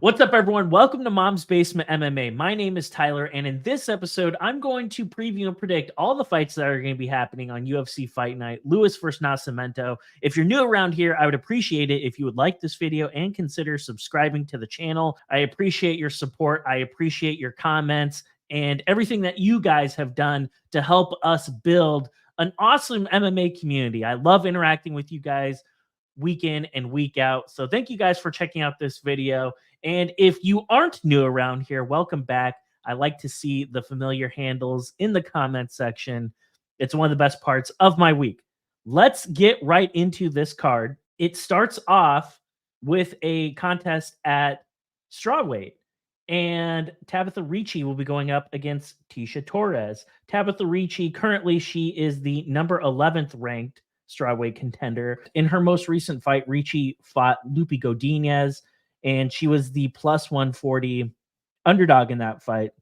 What's up, everyone? Welcome to Mom's Basement MMA. My name is Tyler, and in this episode, I'm going to preview and predict all the fights that are going to be happening on UFC Fight Night Lewis versus Nascimento. If you're new around here, I would appreciate it if you would like this video and consider subscribing to the channel. I appreciate your support. I appreciate your comments and everything that you guys have done to help us build an awesome MMA community. I love interacting with you guys week in and week out. So thank you guys for checking out this video. And if you aren't new around here, welcome back. I like to see the familiar handles in the comment section. It's one of the best parts of my week. Let's get right into this card. It starts off with a contest at strawweight, and Tabitha Ricci will be going up against Tecia Torres. Tabitha Ricci, currently she is the number 11th ranked strawweight contender. In her most recent fight, Ricci fought Lupi Godinez, and she was the plus 140 underdog in that fight.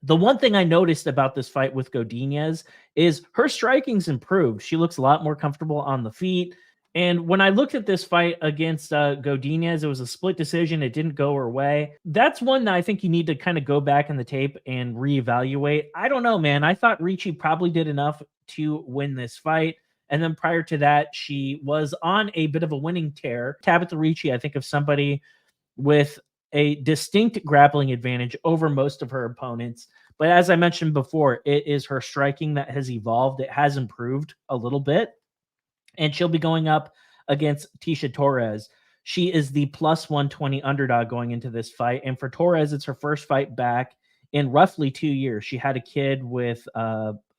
The one thing I noticed about this fight with Godinez is her striking's improved. She looks a lot more comfortable on the feet. And when I looked at this fight against Godinez, it was a split decision. It didn't go her way. That's one that I think you need to kind of go back in the tape and reevaluate. I don't know, man. I thought Ricci probably did enough to win this fight. And then prior to that, she was on a bit of a winning tear. Tabitha Ricci, I think of somebody with a distinct grappling advantage over most of her opponents. But as I mentioned before, it is her striking that has evolved. It has improved a little bit. And she'll be going up against Tecia Torres. She is the plus 120 underdog going into this fight. And for Torres, it's her first fight back in roughly 2 years. She had a kid with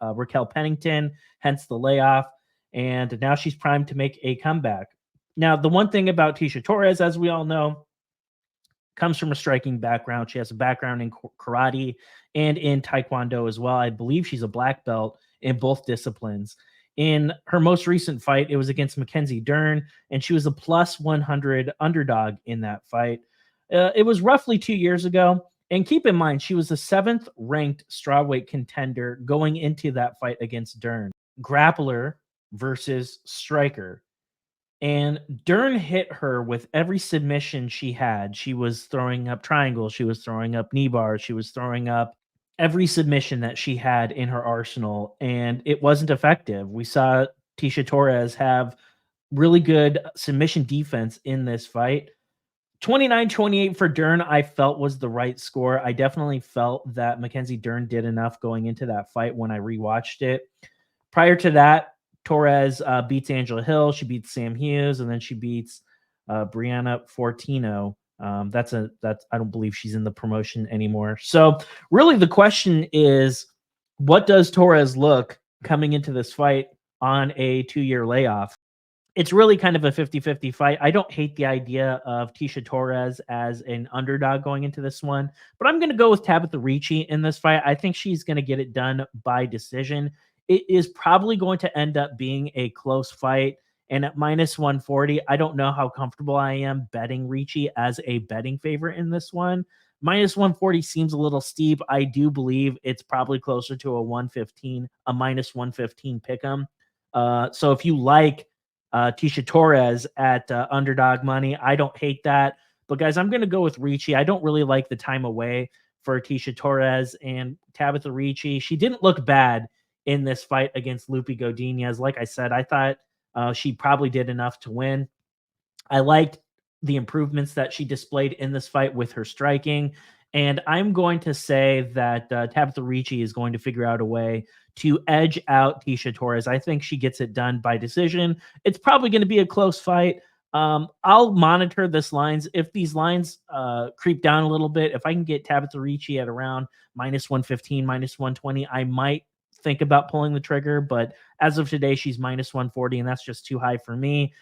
Raquel Pennington, hence the layoff. And now she's primed to make a comeback. Now, the one thing about Tecia Torres, as we all know, comes from a striking background. She has a background in karate and in taekwondo as well. I believe she's a black belt in both disciplines. In her most recent fight, it was against Mackenzie Dern, and she was a plus 100 underdog in that fight. It was roughly 2 years ago. And keep in mind, she was the 7th ranked strawweight contender going into that fight against Dern. Grappler versus striker. And Dern hit her with every submission she had. She was throwing up triangles. She was throwing up knee bars. She was throwing up every submission that she had in her arsenal, and it wasn't effective. We saw Tecia Torres have really good submission defense in this fight. 29-28 for Dern, I felt was the right score. I definitely felt that Mackenzie Dern did enough going into that fight when I rewatched it. Prior to that, Torres beats Angela Hill. She beats Sam Hughes, and then she beats Brianna Fortino. I don't believe she's in the promotion anymore. So really the question is, what does Torres look coming into this fight on a 2-year layoff? It's really kind of a 50-50 fight. I don't hate the idea of Tecia Torres as an underdog going into this one, but I'm going to go with Tabitha Ricci in this fight. I think she's going to get it done by decision. It is probably going to end up being a close fight. And at minus 140, I don't know how comfortable I am betting Ricci as a betting favorite in this one. Minus 140 seems a little steep. I do believe it's probably closer to a minus 115 pick'em. So if you like Tecia Torres at underdog money, I don't hate that. But guys, I'm going to go with Ricci. I don't really like the time away for Tecia Torres, and Tabitha Ricci, she didn't look bad in this fight against Lupi Godinez. Like I said, I thought she probably did enough to win. I liked the improvements that she displayed in this fight with her striking. And I'm going to say that Tabitha Ricci is going to figure out a way to edge out Tecia Torres. I think she gets it done by decision. It's probably going to be a close fight. I'll monitor this lines. If these lines creep down a little bit, if I can get Tabitha Ricci at around minus 115, minus 120, I might think about pulling the trigger. But as of today, she's minus 140, and that's just too high for me.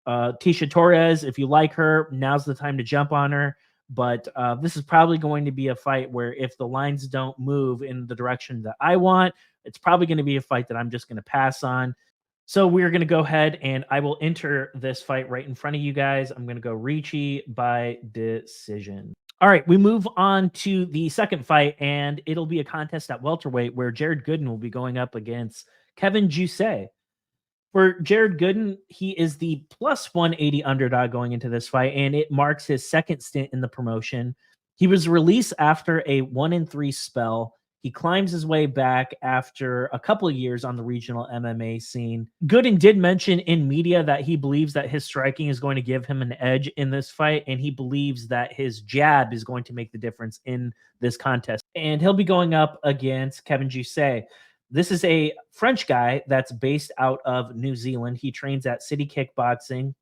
Tecia Torres, if you like her, now's the time to jump on her. But this is probably going to be a fight where if the lines don't move in the direction that I want, it's probably going to be a fight that I'm just going to pass on. So we're going to go ahead and I will enter this fight right in front of you guys. I'm going to go Ricci by decision. All right, we move on to the second fight, and it'll be a contest at welterweight where Jared Gooden will be going up against Kevin Jousset. For Jared Gooden, he is the plus 180 underdog going into this fight, and it marks his second stint in the promotion. He was released after a 1-3 spell. He climbs his way back after a couple of years on the regional MMA scene. Gooden did mention in media that he believes that his striking is going to give him an edge in this fight, and he believes that his jab is going to make the difference in this contest. And he'll be going up against Kevin Jousset. This is a French guy that's based out of New Zealand. He trains at City Kickboxing,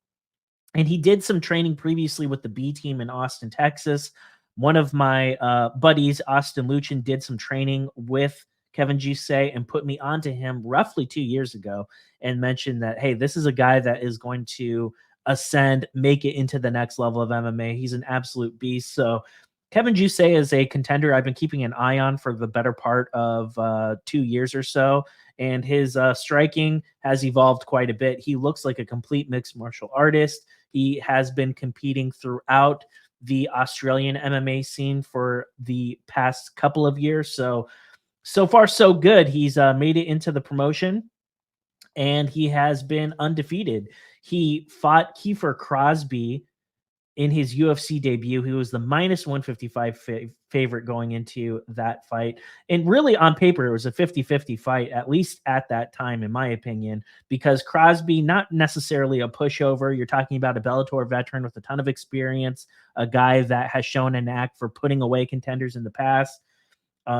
and he did some training previously with the B team in Austin, Texas. One of my buddies, Austin Luchin, did some training with Kevin Jousset and put me onto him roughly 2 years ago and mentioned that, hey, this is a guy that is going to ascend, make it into the next level of MMA. He's an absolute beast. So Kevin Jousset is a contender I've been keeping an eye on for the better part of 2 years or so, and his striking has evolved quite a bit. He looks like a complete mixed martial artist. He has been competing throughout the Australian MMA scene for the past couple of years. So far, so good. He's made it into the promotion, and he has been undefeated. He fought Kiefer Crosby in his UFC debut. He was the minus 155 favorite going into that fight. And really, on paper, it was a 50-50 fight, at least at that time, in my opinion, because Crosby, not necessarily a pushover. You're talking about a Bellator veteran with a ton of experience, a guy that has shown a knack for putting away contenders in the past.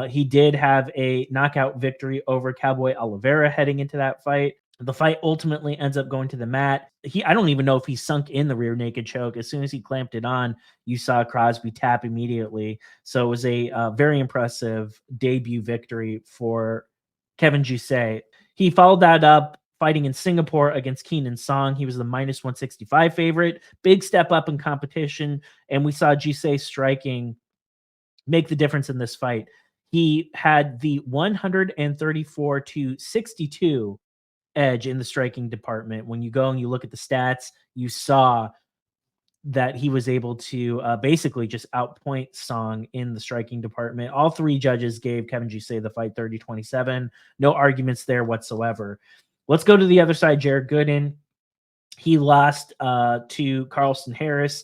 He did have a knockout victory over Cowboy Oliveira heading into that fight. The fight ultimately ends up going to the mat. I don't even know if he sunk in the rear naked choke. As soon as he clamped it on, you saw Crosby tap immediately. So it was a very impressive debut victory for Kevin Jousset. He followed that up fighting in Singapore against Keenan Song. He was the minus 165 favorite. Big step up in competition. And we saw Jousset striking make the difference in this fight. He had the 134-62 edge in the striking department. When you go and you look at the stats, you saw that he was able to basically just outpoint Song in the striking department. All three judges gave Kevin Jousset the fight 30-27. No arguments there whatsoever. Let's go to the other side. Jared Gooden. He lost to Carlston Harris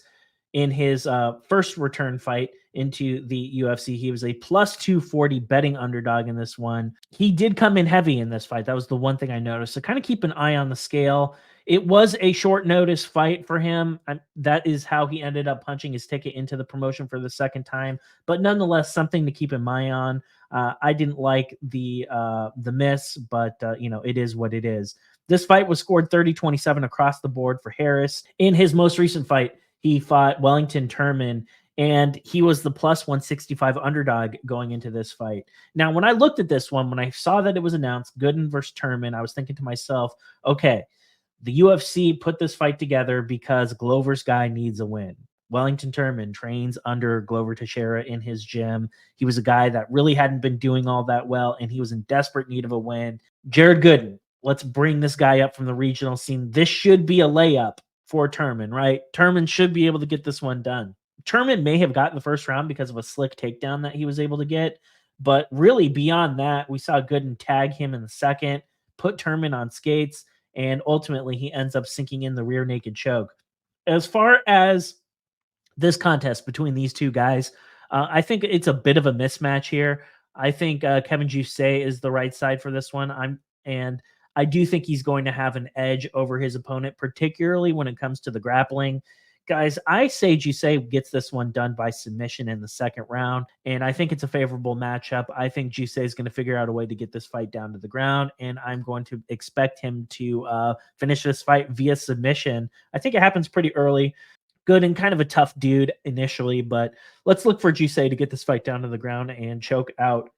in his first return fight into the UFC. He was a plus 240 betting underdog in this one. He did come in heavy in this fight. That was the one thing I noticed. So kind of keep an eye on the scale. It was a short notice fight for him. That is how he ended up punching his ticket into the promotion for the second time. But nonetheless, something to keep in mind on. I didn't like the miss, but it is what it is. This fight was scored 30-27 across the board for Harris. In his most recent fight, he fought Wellington Turman, and he was the plus 165 underdog going into this fight. Now, when I looked at this one, when I saw that it was announced, Gooden versus Turman, I was thinking to myself, okay, the UFC put this fight together because Glover's guy needs a win. Wellington Turman trains under Glover Teixeira in his gym. He was a guy that really hadn't been doing all that well, and he was in desperate need of a win. Jared Gooden, let's bring this guy up from the regional scene. This should be a layup for Turman, right? Turman should be able to get this one done. Turman may have gotten the first round because of a slick takedown that he was able to get, but really beyond that, we saw Gooden tag him in the second, put Turman on skates, and ultimately he ends up sinking in the rear naked choke. As far as this contest between these two guys, I think it's a bit of a mismatch here. I think Kevin Jousset is the right side for this one. I do think he's going to have an edge over his opponent, particularly when it comes to the grappling. Guys, I say Jousset gets this one done by submission in the second round, and I think it's a favorable matchup. I think Jousset is going to figure out a way to get this fight down to the ground, and I'm going to expect him to finish this fight via submission. I think it happens pretty early. Good and kind of a tough dude initially, but let's look for Jousset to get this fight down to the ground and choke out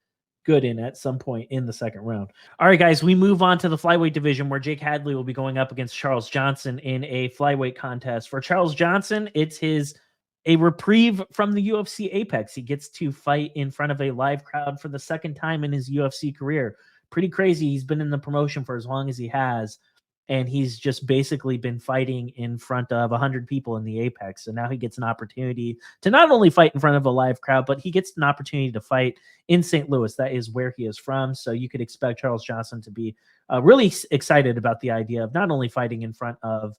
Gooden at some point in the second round. All right, guys, we move on to the flyweight division where Jake Hadley will be going up against Charles Johnson in a flyweight contest. For Charles Johnson, it's a reprieve from the UFC Apex. He gets to fight in front of a live crowd for the second time in his UFC career. Pretty crazy. He's been in the promotion for as long as he has. and he's just basically been fighting in front of 100 people in the Apex. So now he gets an opportunity to not only fight in front of a live crowd, but he gets an opportunity to fight in St. Louis. That is where he is from. So you could expect Charles Johnson to be really excited about the idea of not only fighting in front of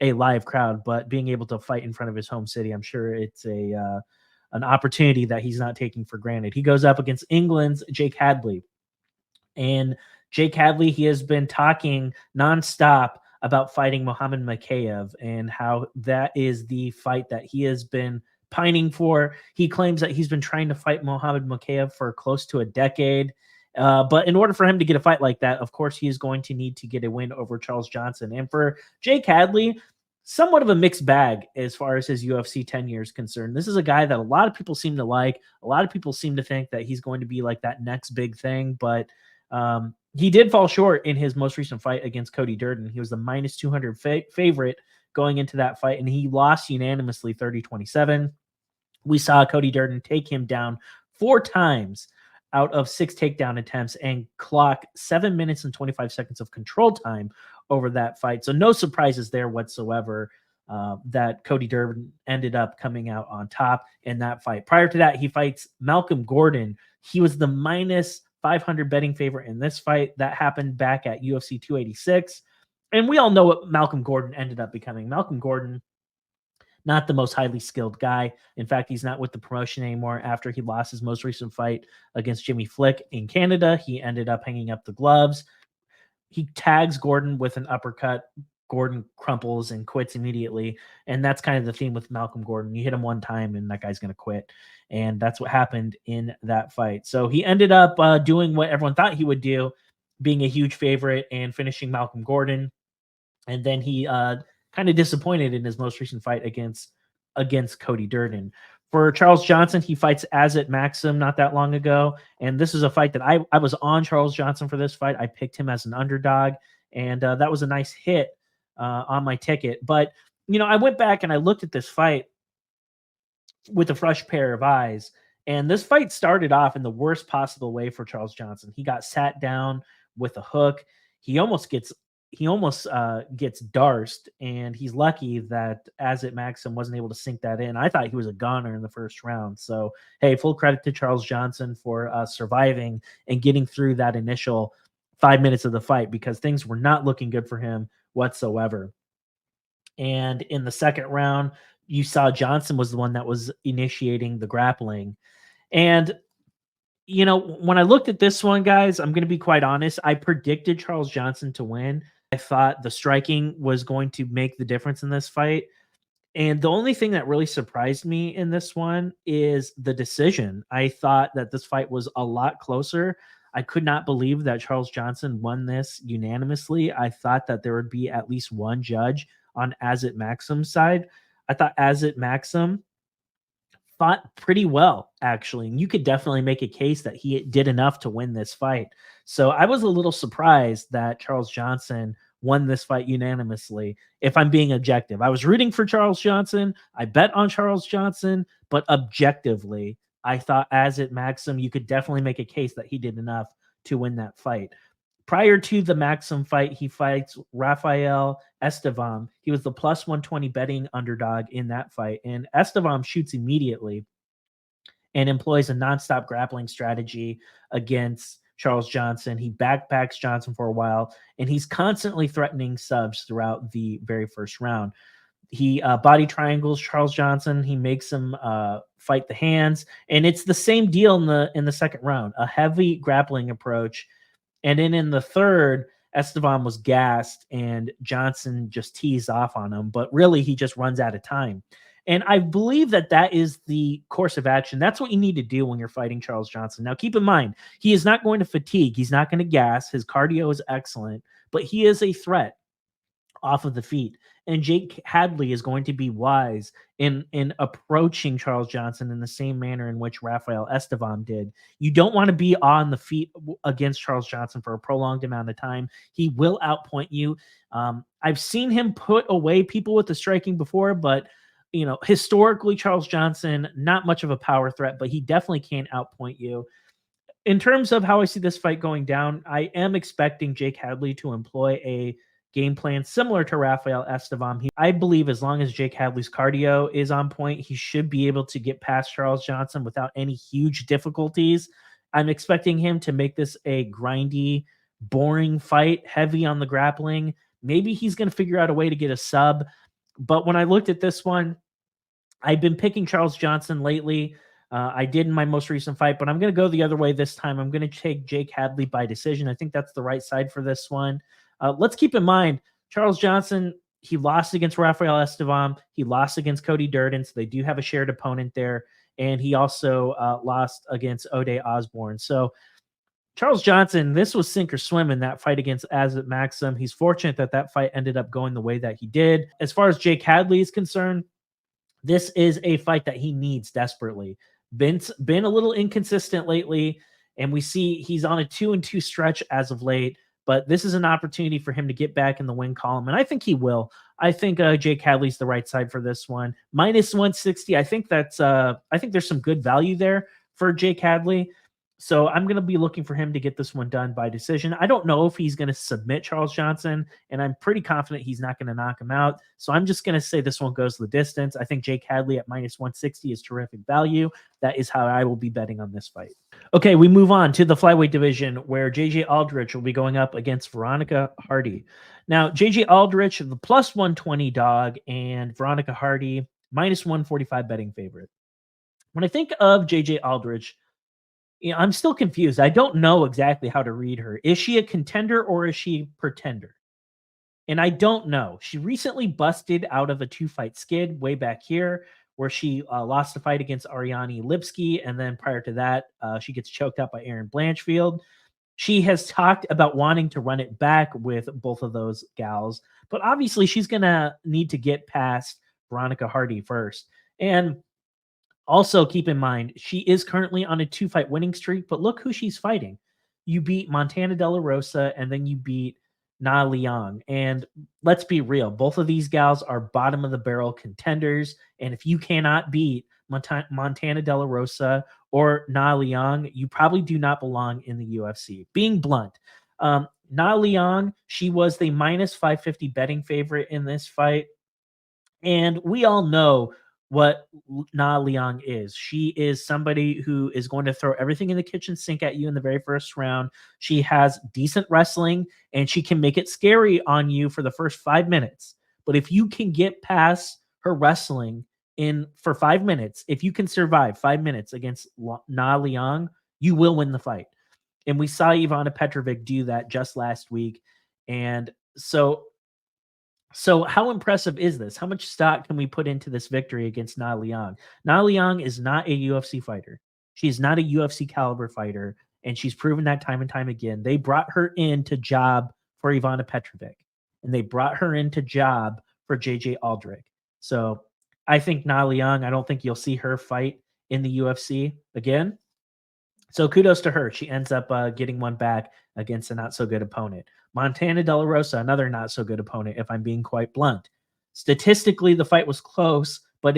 a live crowd, but being able to fight in front of his home city. I'm sure it's an opportunity that he's not taking for granted. He goes up against England's Jake Hadley. And Jake Hadley, he has been talking nonstop about fighting Muhammad Mokaev and how that is the fight that he has been pining for. He claims that he's been trying to fight Muhammad Mokaev for close to a decade. But in order for him to get a fight like that, of course, he is going to need to get a win over Charles Johnson. And for Jake Hadley, somewhat of a mixed bag as far as his UFC tenure is concerned. This is a guy that a lot of people seem to like. A lot of people seem to think that he's going to be like that next big thing, but he did fall short in his most recent fight against Cody Durden. He was the minus 200 favorite going into that fight, and he lost unanimously 30-27. We saw Cody Durden take him down 4 times out of 6 takedown attempts and clock 7 minutes and 25 seconds of control time over that fight. So no surprises there whatsoever that Cody Durden ended up coming out on top in that fight. Prior to that, he fights Malcolm Gordon. He was the minus 500 betting favorite in this fight. That happened back at UFC 286. And we all know what Malcolm Gordon ended up becoming. Malcolm Gordon, not the most highly skilled guy. In fact, he's not with the promotion anymore after he lost his most recent fight against Jimmy Flick in Canada. He ended up hanging up the gloves. He tags Gordon with an uppercut. Gordon crumples and quits immediately. And that's kind of the theme with Malcolm Gordon. You hit him one time and that guy's going to quit. And that's what happened in that fight. So he ended up doing what everyone thought he would do, being a huge favorite and finishing Malcolm Gordon. And then he kind of disappointed in his most recent fight against Cody Durden. For Charles Johnson, he fights Azat Maxim not that long ago. And this is a fight that I was on Charles Johnson for this fight. I picked him as an underdog. And that was a nice hit on my ticket. But, I went back and I looked at this fight with a fresh pair of eyes. And this fight started off in the worst possible way for Charles Johnson. He got sat down with a hook. He almost gets darsed, and he's lucky that Azat Maxim wasn't able to sink that in. I thought he was a goner in the first round. So, hey, full credit to Charles Johnson for surviving and getting through that initial 5 minutes of the fight, because things were not looking good for him whatsoever. And in the second round, you saw Johnson was the one that was initiating the grappling. And when I looked at this one, guys, I'm going to be quite honest. I predicted Charles Johnson to win. I thought the striking was going to make the difference in this fight. And the only thing that really surprised me in this one is the decision. I thought that this fight was a lot closer. I could not believe that Charles Johnson won this unanimously. I thought that there would be at least one judge on Azat Maxim's side. I thought Azat Maxim fought pretty well, actually. And you could definitely make a case that he did enough to win this fight. So I was a little surprised that Charles Johnson won this fight unanimously, if I'm being objective. I was rooting for Charles Johnson. I bet on Charles Johnson, but objectively, I thought Azat Maxim, you could definitely make a case that he did enough to win that fight. Prior to the Maxim fight, he fights Rafael Estevam. He was the plus 120 betting underdog in that fight. And Estevam shoots immediately and employs a nonstop grappling strategy against Charles Johnson. He backpacks Johnson for a while, and he's constantly threatening subs throughout the very first round. He body triangles Charles Johnson. He makes him fight the hands, and it's the same deal in the second round, a heavy grappling approach. And then in the third, Estevam was gassed and Johnson just teased off on him, but really he just runs out of time. And I believe that that is the course of action. That's what you need to do when you're fighting Charles Johnson. Now, keep in mind, he is not going to fatigue. He's not going to gas. His cardio is excellent, but he is a threat off of the feet. And Jake Hadley is going to be wise in approaching Charles Johnson in the same manner in which Rafael Estevam did. You don't want to be on the feet against Charles Johnson for a prolonged amount of time. He will outpoint you. I've seen him put away people with the striking before, but historically, Charles Johnson, not much of a power threat, but he definitely can outpoint you. In terms of how I see this fight going down, I am expecting Jake Hadley to employ a game plan similar to Rafael Estevam. I believe as long as Jake Hadley's cardio is on point, he should be able to get past Charles Johnson without any huge difficulties. I'm expecting him to make this a grindy, boring fight, heavy on the grappling. Maybe he's going to figure out a way to get a sub. But when I looked at this one, I've been picking Charles Johnson lately. I did in my most recent fight, but I'm going to go the other way this time. I'm going to take Jake Hadley by decision. I think that's the right side for this one. Let's keep in mind, Charles Johnson, he lost against Rafael Estevam. He lost against Cody Durden, so they do have a shared opponent there. And he also lost against Ode Osborne. So Charles Johnson, this was sink or swim in that fight against Azat Maxim. He's fortunate that that fight ended up going the way that he did. As far as Jake Hadley is concerned, this is a fight that he needs desperately. Been a little inconsistent lately, and we see he's on a 2-2 stretch as of late, but this is an opportunity for him to get back in the win column, and I think he will. I think Jake Hadley's the right side for this one. Minus 160, I think there's some good value there for Jake Hadley. So I'm going to be looking for him to get this one done by decision. I don't know if he's going to submit Charles Johnson, and I'm pretty confident he's not going to knock him out. So I'm just going to say this one goes the distance. I think Jake Hadley at minus 160 is terrific value. That is how I will be betting on this fight. Okay, we move on to the flyweight division where JJ Aldrich will be going up against Veronica Hardy. Now, JJ Aldrich, the plus 120 dog, and Veronica Hardy, minus 145 betting favorite. When I think of JJ Aldrich, I'm still confused. I don't know exactly how to read her. Is she a contender or is she a pretender? And I don't know. She recently busted out of a 2-fight skid way back here where she lost a fight against Ariane Lipski. And then prior to that, she gets choked out by Erin Blanchfield. She has talked about wanting to run it back with both of those gals. But obviously, she's going to need to get past Veronica Hardy first. And also, keep in mind, she is currently on a 2-fight winning streak, but look who she's fighting. You beat Montana De La Rosa, and then you beat Na Liang. And let's be real, both of these gals are bottom-of-the-barrel contenders, and if you cannot beat Montana De La Rosa or Na Liang, you probably do not belong in the UFC. Being blunt, Na Liang, she was the minus 550 betting favorite in this fight, and we all know what Na Liang is. She is somebody who is going to throw everything in the kitchen sink at you in the very first round. She has decent wrestling, and she can make it scary on you for the first 5 minutes. But if you can get past her wrestling for 5 minutes, if you can survive 5 minutes against Na Liang, you will win the fight. And we saw Ivana Petrovic do that just last week. And so how impressive is this? How much stock can we put into this victory against Na Liang? Na Liang is not a UFC fighter. She's not a UFC caliber fighter, and she's proven that time and time again. They brought her in to job for Ivana Petrovic, and they brought her in to job for JJ Aldrich. So I think Na Liang, I don't think you'll see her fight in the UFC again. So kudos to her. She ends up getting one back against a not-so-good opponent. Montana De La Rosa, another not-so-good opponent, if I'm being quite blunt. Statistically, the fight was close, but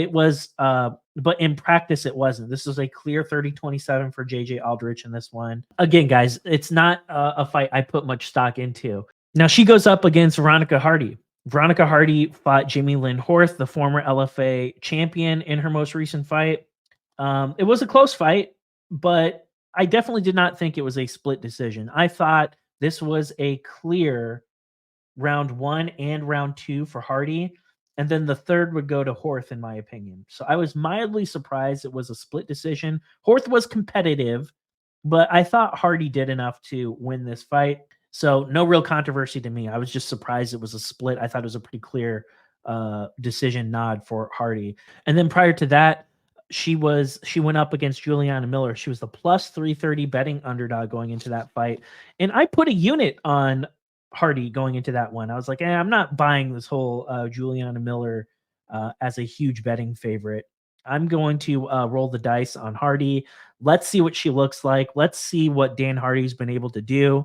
but in practice, it wasn't. This was a clear 30-27 for JJ Aldrich in this one. Again, guys, it's not a fight I put much stock into. Now, she goes up against Veronica Hardy. Veronica Hardy fought Jamie Lynn Horth, the former LFA champion, in her most recent fight. It was a close fight, but I definitely did not think it was a split decision. I thought this was a clear round 1 and round 2 for Hardy, and then the third would go to Horth, in my opinion. So I was mildly surprised it was a split decision. Horth was competitive, but I thought Hardy did enough to win this fight. So no real controversy to me. I was just surprised it was a split. I thought it was a pretty clear decision nod for Hardy. And then prior to that, she went up against Juliana Miller. She was the plus 330 betting underdog going into that fight. And I put a unit on Hardy going into that one. I was like, I'm not buying this whole Juliana Miller as a huge betting favorite. I'm going to roll the dice on Hardy. Let's see what she looks like. Let's see what Dan Hardy's been able to do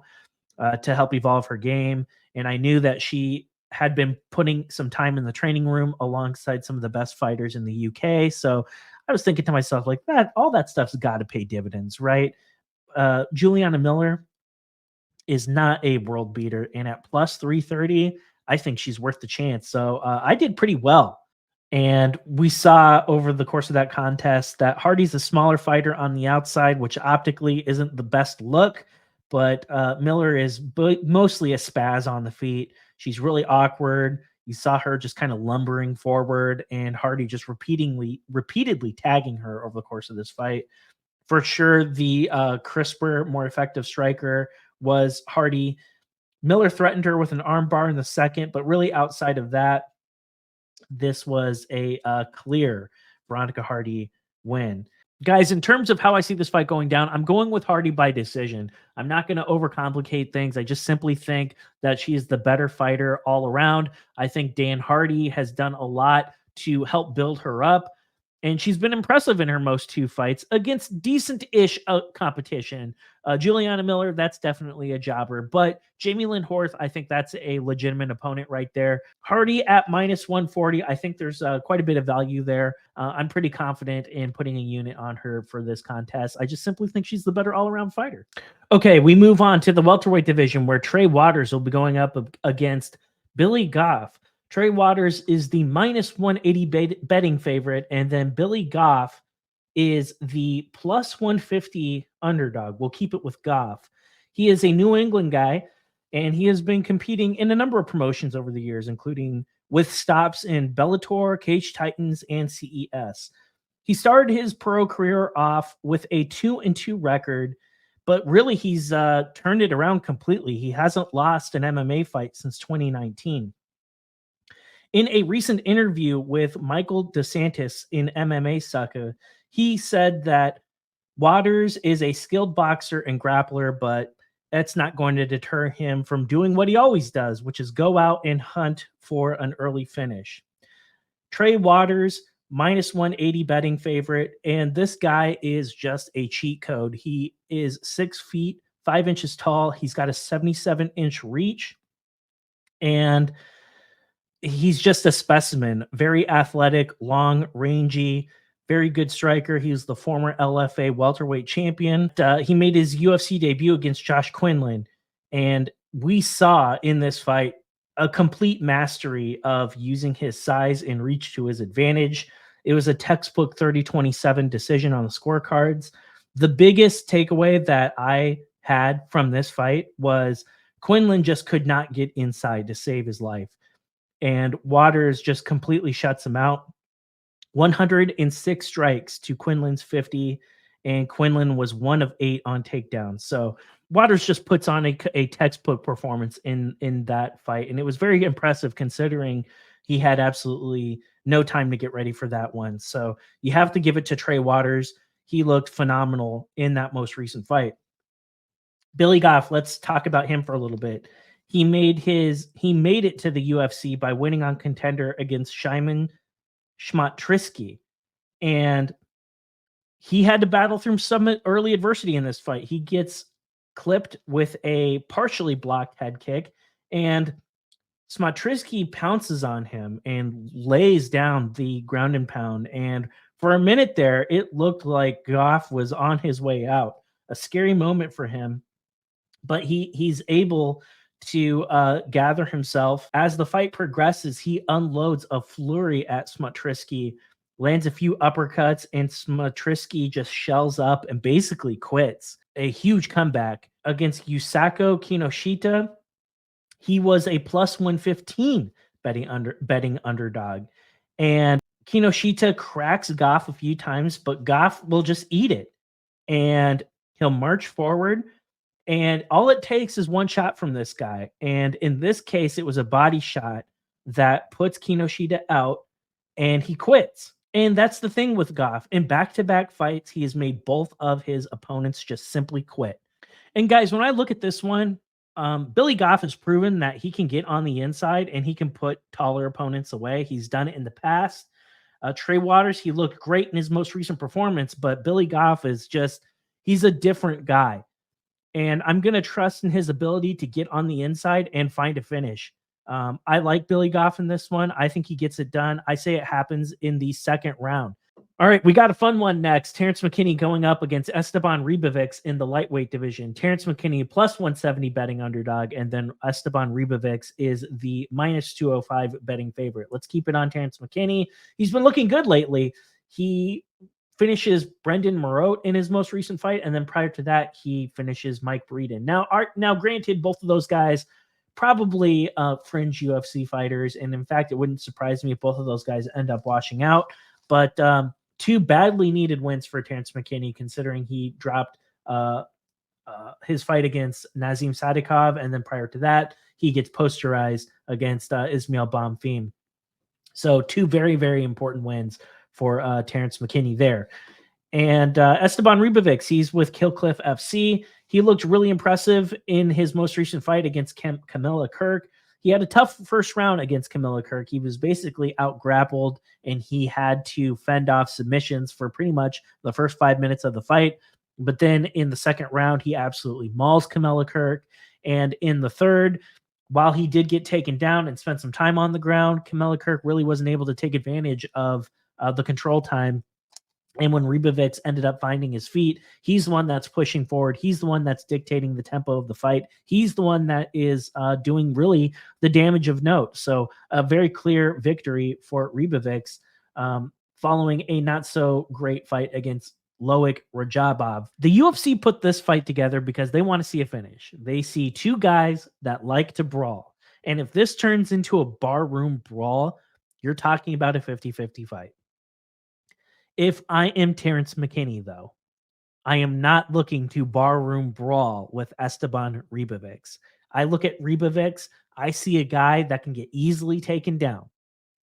to help evolve her game. And I knew that she had been putting some time in the training room alongside some of the best fighters in the UK. So I was thinking to myself, like, all that stuff's got to pay dividends, right? Juliana Miller is not a world beater, and at plus 330, I think she's worth the chance. So I did pretty well. And we saw over the course of that contest that Hardy's a smaller fighter on the outside, which optically isn't the best look. But Miller is mostly a spaz on the feet. She's really awkward. You saw her just kind of lumbering forward, and Hardy just repeatedly tagging her over the course of this fight. For sure, the crisper, more effective striker was Hardy. Miller threatened her with an armbar in the second, but really outside of that, this was a clear Veronica Hardy win. Guys, in terms of how I see this fight going down, I'm going with Hardy by decision. I'm not going to overcomplicate things. I just simply think that she is the better fighter all around. I think Dan Hardy has done a lot to help build her up, and she's been impressive in her most two fights against decent-ish competition. Juliana Miller, that's definitely a jobber, but Jamie Lynn Horth, I think that's a legitimate opponent right there. Hardy at minus 140, I think there's quite a bit of value there. I'm pretty confident in putting a unit on her for this contest. I just simply think she's the better all-around fighter. Okay, we move on to the welterweight division where Trey Waters will be going up against Billy Goff. Trey Waters is the minus 180 betting favorite, and then Billy Goff is the plus 150 underdog. We'll keep it with Goff. He is a New England guy, and he has been competing in a number of promotions over the years, including with stops in Bellator, Cage Titans, and CES. He started his pro career off with a 2-2 record, but really he's turned it around completely. He hasn't lost an MMA fight since 2019. In a recent interview with Michael DeSantis in MMA Sucka, he said that Waters is a skilled boxer and grappler, but that's not going to deter him from doing what he always does, which is go out and hunt for an early finish. Trey Waters, minus 180 betting favorite, and this guy is just a cheat code. He is 6 feet, 5 inches tall. He's got a 77-inch reach, and he's just a specimen. Very athletic, long, rangy, very good striker. He was the former LFA welterweight champion. He made his UFC debut against Josh Quinlan, and we saw in this fight a complete mastery of using his size and reach to his advantage. It was a textbook 30-27 decision on the scorecards. The biggest takeaway that I had from this fight was Quinlan just could not get inside to save his life, and Waters just completely shuts him out. 106 strikes to Quinlan's 50, and Quinlan was 1 of 8 on takedowns. So Waters just puts on a textbook performance in that fight, and it was very impressive considering he had absolutely no time to get ready for that one. So you have to give it to Trey Waters. He looked phenomenal in that most recent fight. Billy Goff, let's talk about him for a little bit. He made it to the UFC by winning on Contender against Szymon Szmotryski, and he had to battle through some early adversity in this fight. He gets clipped with a partially blocked head kick, and Szmotryski pounces on him and lays down the ground and pound. And for a minute there, it looked like Goff was on his way out. A scary moment for him, but he's able to gather himself. As the fight progresses, he unloads a flurry at Szmotryski, lands a few uppercuts, and Szmotryski just shells up and basically quits. A huge comeback against Yusako Kinoshita. He was a plus 115 betting underdog. And Kinoshita cracks Goff a few times, but Goff will just eat it. And he'll march forward. And all it takes is one shot from this guy. And in this case, it was a body shot that puts Kinoshita out, and he quits. And that's the thing with Goff. In back-to-back fights, he has made both of his opponents just simply quit. And guys, when I look at this one, Billy Goff has proven that he can get on the inside and he can put taller opponents away. He's done it in the past. Trey Waters, he looked great in his most recent performance, but Billy Goff is he's a different guy. And I'm going to trust in his ability to get on the inside and find a finish. I like Billy Goff in this one. I think he gets it done. I say it happens in the second round. All right, we got a fun one next. Terrence McKinney going up against Esteban Ribovics in the lightweight division. Terrence McKinney plus 170 betting underdog, and then Esteban Ribovics is the minus 205 betting favorite. Let's keep it on Terrence McKinney. He's been looking good lately. He finishes Brendan Moreau in his most recent fight, and then prior to that, he finishes Mike Breeden. Now, granted, both of those guys probably fringe UFC fighters, and in fact, it wouldn't surprise me if both of those guys end up washing out. But two badly needed wins for Terrence McKinney, considering he dropped his fight against Nazim Sadikov, and then prior to that, he gets posterized against Ismail Bonfim. So two very, very important wins for Terrence McKinney there. And Esteban Ribovics, he's with Killcliff FC. He looked really impressive in his most recent fight against Camilla Kirk. He had a tough first round against Camilla Kirk. He was basically out-grappled, and he had to fend off submissions for pretty much the first 5 minutes of the fight. But then in the second round, he absolutely mauls Camilla Kirk. And in the third, while he did get taken down and spent some time on the ground, Camilla Kirk really wasn't able to take advantage of the control time. And when Ribovics ended up finding his feet, he's the one that's pushing forward. He's the one that's dictating the tempo of the fight. He's the one that is doing really the damage of note. So a very clear victory for Ribovics following a not so great fight against Loic Ruziboev. The UFC put this fight together because they want to see a finish. They see two guys that like to brawl. And if this turns into a barroom brawl, you're talking about a 50-50 fight. If I am Terrence McKinney, though, I am not looking to barroom brawl with Esteban Ribovics. I look at Ribovics, I see a guy that can get easily taken down.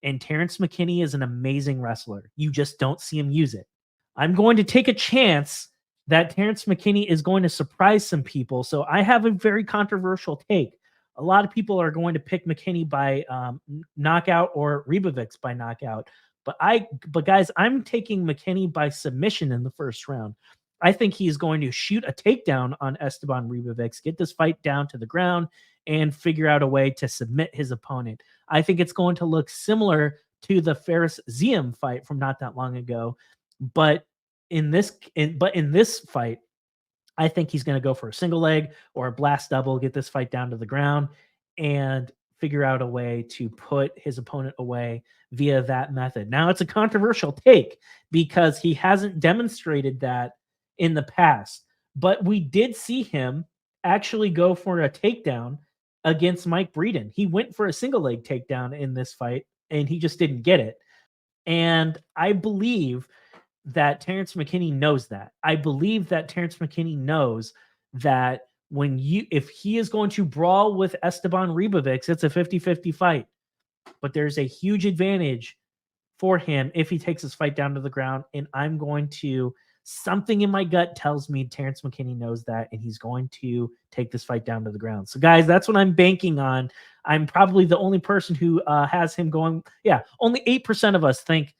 And Terrence McKinney is an amazing wrestler. You just don't see him use it. I'm going to take a chance that Terrence McKinney is going to surprise some people. So I have a very controversial take. A lot of people are going to pick McKinney by knockout or Ribovics by knockout. But guys, I'm taking McKinney by submission in the first round. I think he's going to shoot a takedown on Esteban Ribovics, get this fight down to the ground, and figure out a way to submit his opponent. I think it's going to look similar to the Fares Ziam fight from not that long ago. But in this fight, I think he's going to go for a single leg or a blast double, get this fight down to the ground, and figure out a way to put his opponent away via that method. Now, it's a controversial take because he hasn't demonstrated that in the past, but we did see him actually go for a takedown against Mike Breeden. He went for a single leg takedown in this fight, and he just didn't get it. And I believe that Terrence McKinney knows that. I believe that Terrence McKinney knows that if he is going to brawl with Esteban Ribovics, it's a 50-50 fight. But there's a huge advantage for him if he takes his fight down to the ground. And something in my gut tells me Terrence McKinney knows that, and he's going to take this fight down to the ground. So, guys, that's what I'm banking on. I'm probably the only person who has him going. Yeah, only 8% of us think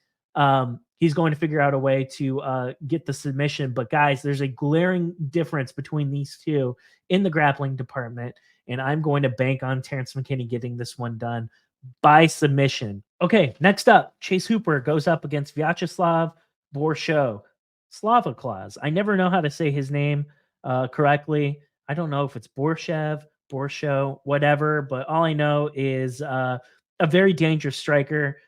he's going to figure out a way to get the submission. But, guys, there's a glaring difference between these two in the grappling department, and I'm going to bank on Terrence McKinney getting this one done by submission. Okay, next up, Chase Hooper goes up against Vyacheslav Borschev. Slava Claus. I never know how to say his name correctly. I don't know if it's Borschev, whatever, but all I know is a very dangerous striker.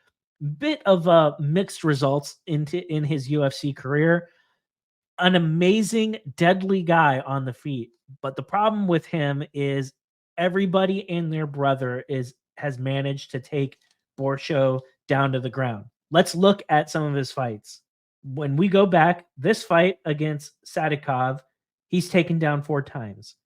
Bit of mixed results in his UFC career. An amazing, deadly guy on the feet. But the problem with him is everybody and their brother has managed to take Borschev down to the ground. Let's look at some of his fights. When we go back, this fight against Sadikov, he's taken down 4 times.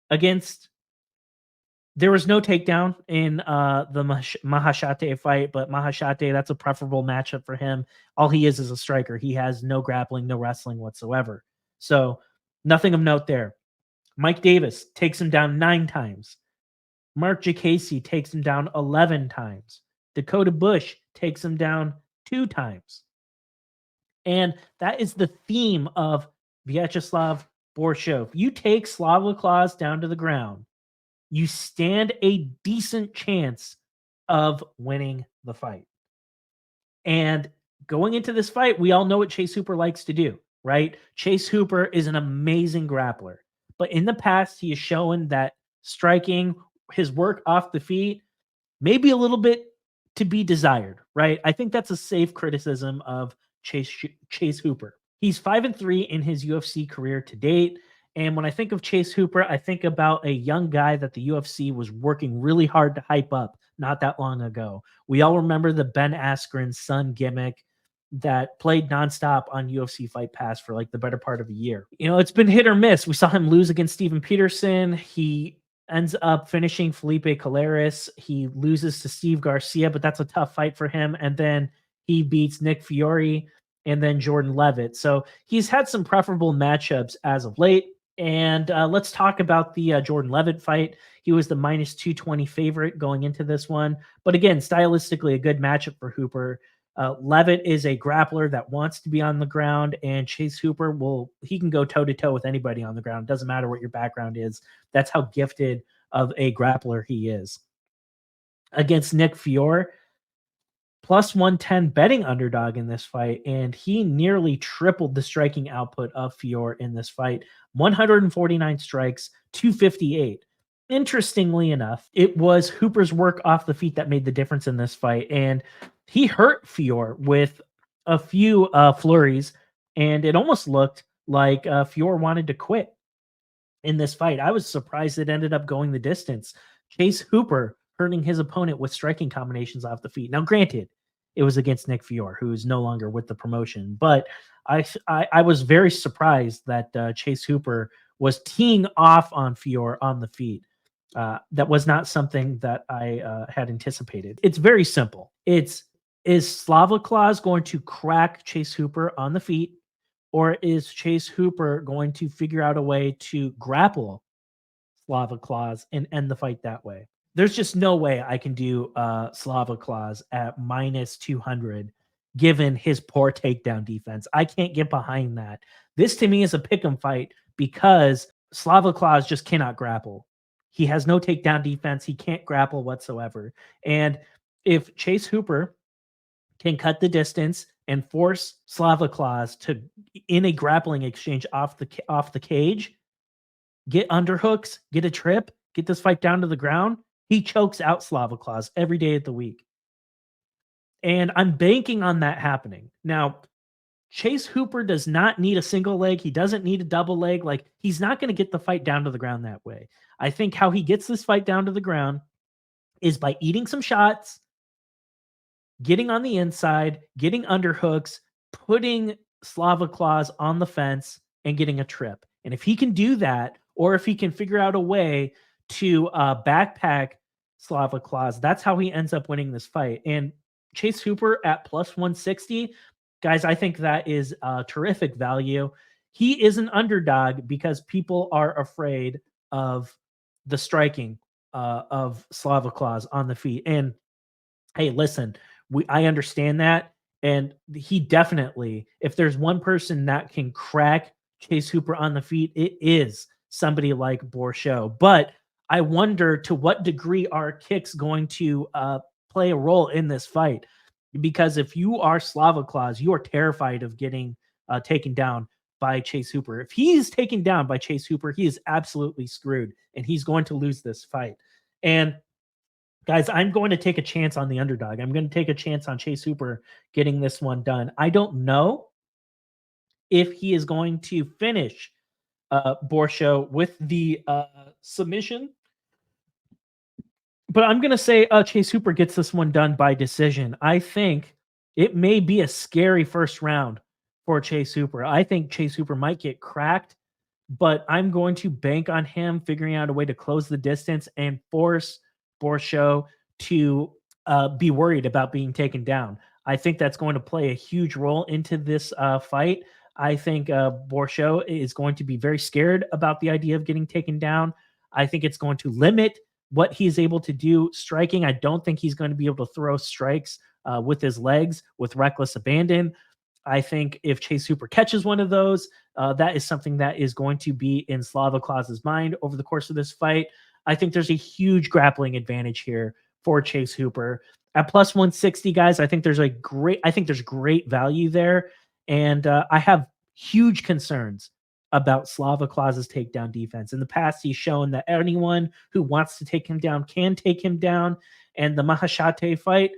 There was no takedown in the Mahashate fight, but Mahashate, that's a preferable matchup for him. All he is a striker. He has no grappling, no wrestling whatsoever. So nothing of note there. Mike Davis takes him down 9 times. Mark Jacasey takes him down 11 times. Dakota Bush takes him down 2 times. And that is the theme of Vyacheslav Borschev. You take Slava Claus down to the ground, you stand a decent chance of winning the fight. And going into this fight, we all know what Chase Hooper likes to do, right? Chase Hooper is an amazing grappler, but in the past, he has shown that striking, his work off the feet, maybe a little bit to be desired, right? I think that's a safe criticism of Chase Hooper. He's 5-3 in his UFC career to date. And when I think of Chase Hooper, I think about a young guy that the UFC was working really hard to hype up not that long ago. We all remember the Ben Askren's son gimmick that played nonstop on UFC Fight Pass for like the better part of a year. You know, it's been hit or miss. We saw him lose against Steven Peterson. He ends up finishing Felipe Caceres. He loses to Steve Garcia, but that's a tough fight for him. And then he beats Nick Fiore and then Jordan Levitt. So he's had some preferable matchups as of late. And let's talk about the Jordan Levitt fight. He was the minus 220 favorite going into this one. But again, stylistically, a good matchup for Hooper. Levitt is a grappler that wants to be on the ground, and Chase Hooper he can go toe to toe with anybody on the ground. Doesn't matter what your background is. That's how gifted of a grappler he is. Against Nick Fiore, plus 110 betting underdog in this fight, and he nearly tripled the striking output of Fiore in this fight. 149 strikes, 258. Interestingly enough, it was Hooper's work off the feet that made the difference in this fight, and he hurt Fiore with a few flurries, and it almost looked like Fiore wanted to quit in this fight. I was surprised it ended up going the distance. Chase Hooper hurting his opponent with striking combinations off the feet. Now, granted, it was against Nick Fiore, who is no longer with the promotion, but I was very surprised that Chase Hooper was teeing off on Fiore on the feet. That was not something that I had anticipated. It's very simple. Is Slava Claus going to crack Chase Hooper on the feet, or is Chase Hooper going to figure out a way to grapple Slava Claus and end the fight that way? There's just no way I can do Slava Claus at minus 200 given his poor takedown defense. I can't get behind that. This to me is a pick'em fight because Slava Claus just cannot grapple. He has no takedown defense. He can't grapple whatsoever. And if Chase Hooper can cut the distance and force Slava Claus to, in a grappling exchange off the cage, get underhooks, get a trip, get this fight down to the ground, he chokes out Slava Claus every day of the week. And I'm banking on that happening. Now, Chase Hooper does not need a single leg. He doesn't need a double leg. Like, he's not going to get the fight down to the ground that way. I think how he gets this fight down to the ground is by eating some shots, getting on the inside, getting underhooks, putting Slava Claus on the fence, and getting a trip. And if he can do that, or if he can figure out a way to backpack Slava Claus, that's how he ends up winning this fight. And Chase Hooper at plus 160, guys, I think that is terrific value. He is an underdog because people are afraid of the striking of Slava Claus on the feet. And hey, listen, I understand that. And he definitely, if there's one person that can crack Chase Hooper on the feet, it is somebody like Borschev. But I wonder to what degree are kicks going to play a role in this fight? Because if you are Slava Claus, you are terrified of getting taken down by Chase Hooper. If he is taken down by Chase Hooper, he is absolutely screwed, and he's going to lose this fight. And guys, I'm going to take a chance on the underdog. I'm going to take a chance on Chase Hooper getting this one done. I don't know if he is going to finish Borschev with the submission, but I'm going to say Chase Hooper gets this one done by decision. I think it may be a scary first round for Chase Hooper. I think Chase Hooper might get cracked, but I'm going to bank on him figuring out a way to close the distance and force Borschev to be worried about being taken down. I think that's going to play a huge role into this fight. I think Borschev is going to be very scared about the idea of getting taken down. I think it's going to limit what he's able to do striking. I don't think he's going to be able to throw strikes with his legs with reckless abandon. I think if Chase Hooper catches one of those, that is something that is going to be in Slava Claus's mind over the course of this fight. I think there's a huge grappling advantage here for Chase Hooper. At plus 160, guys, I think there's great value there. And I have huge concerns about Slava Claus's takedown defense. In the past, he's shown that anyone who wants to take him down can take him down. And the Mahashate fight,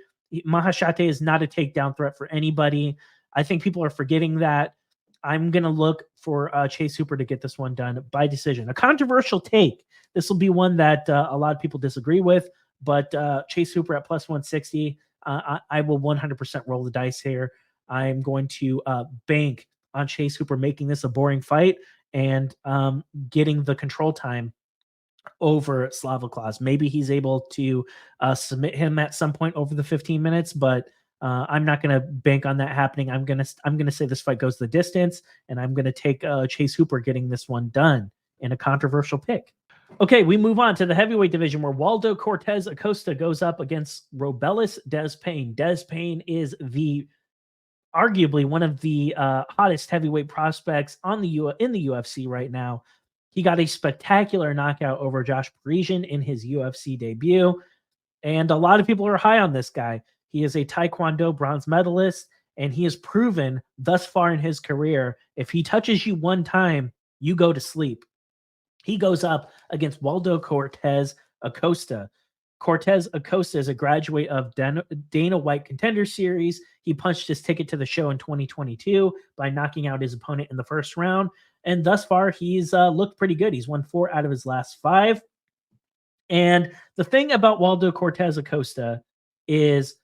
Mahashate is not a takedown threat for anybody. I think people are forgetting that. I'm going to look for Chase Hooper to get this one done by decision. A controversial take. This will be one that a lot of people disagree with, but Chase Hooper at plus 160, I will 100% roll the dice here. I'm going to bank on Chase Hooper making this a boring fight and getting the control time over Slava Claus. Maybe he's able to submit him at some point over the 15 minutes, but I'm not going to bank on that happening. I'm gonna say this fight goes the distance, and I'm gonna take Chase Hooper getting this one done in a controversial pick. Okay, we move on to the heavyweight division where Waldo Cortes-Acosta goes up against Robelis Despaigne. Despaigne is arguably one of the hottest heavyweight prospects in the UFC right now. He got a spectacular knockout over Josh Parisian in his UFC debut, and a lot of people are high on this guy. He is a Taekwondo bronze medalist, and he has proven thus far in his career, if he touches you one time, you go to sleep. He goes up against Waldo Cortes-Acosta. Cortes-Acosta is a graduate of Dana White Contender Series. He punched his ticket to the show in 2022 by knocking out his opponent in the first round. And thus far, he's looked pretty good. He's won 4 out of his last 5. And the thing about Waldo Cortes-Acosta is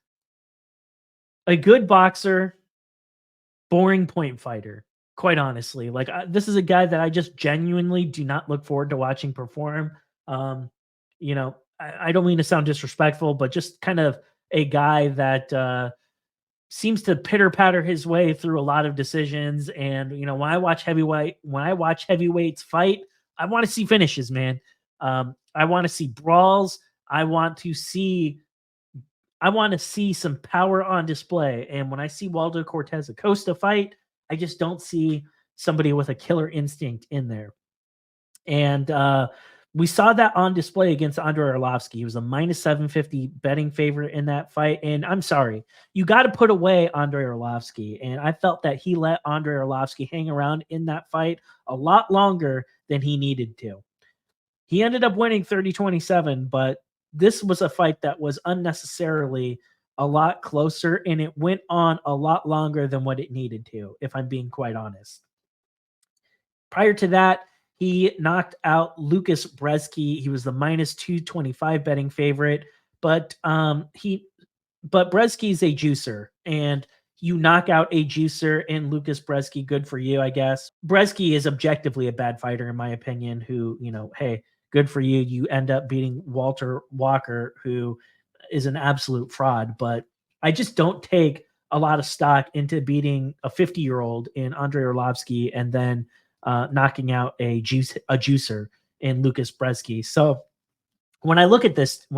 a good boxer, boring point fighter. Quite honestly, like this is a guy that I just genuinely do not look forward to watching perform. You know, I don't mean to sound disrespectful, but just kind of a guy that seems to pitter patter his way through a lot of decisions. And you know, when I watch heavyweights fight, I want to see finishes, man. I want to see brawls. I want to see some power on display. And when I see Waldo Cortes-Acosta fight, I just don't see somebody with a killer instinct in there. And we saw that on display against Andrei Arlovski. He was a minus 750 betting favorite in that fight. And I'm sorry, you got to put away Andrei Arlovski. And I felt that he let Andrei Arlovski hang around in that fight a lot longer than he needed to. He ended up winning 30-27, but this was a fight that was unnecessarily a lot closer, and it went on a lot longer than what it needed to, if I'm being quite honest. Prior to that, he knocked out Lucas Brzeski. He was the minus 225 betting favorite, but Brzeski's a juicer, and you knock out a juicer in Lucas Brzeski, good for you, I guess. Brzeski is objectively a bad fighter, in my opinion, who, you know, hey, good for you. You end up beating Walter Walker, who is an absolute fraud, but I just don't take a lot of stock into beating a 50-year-old in Andrei Arlovski and then knocking out a juicer in Lucas Brzeski. So when I look at this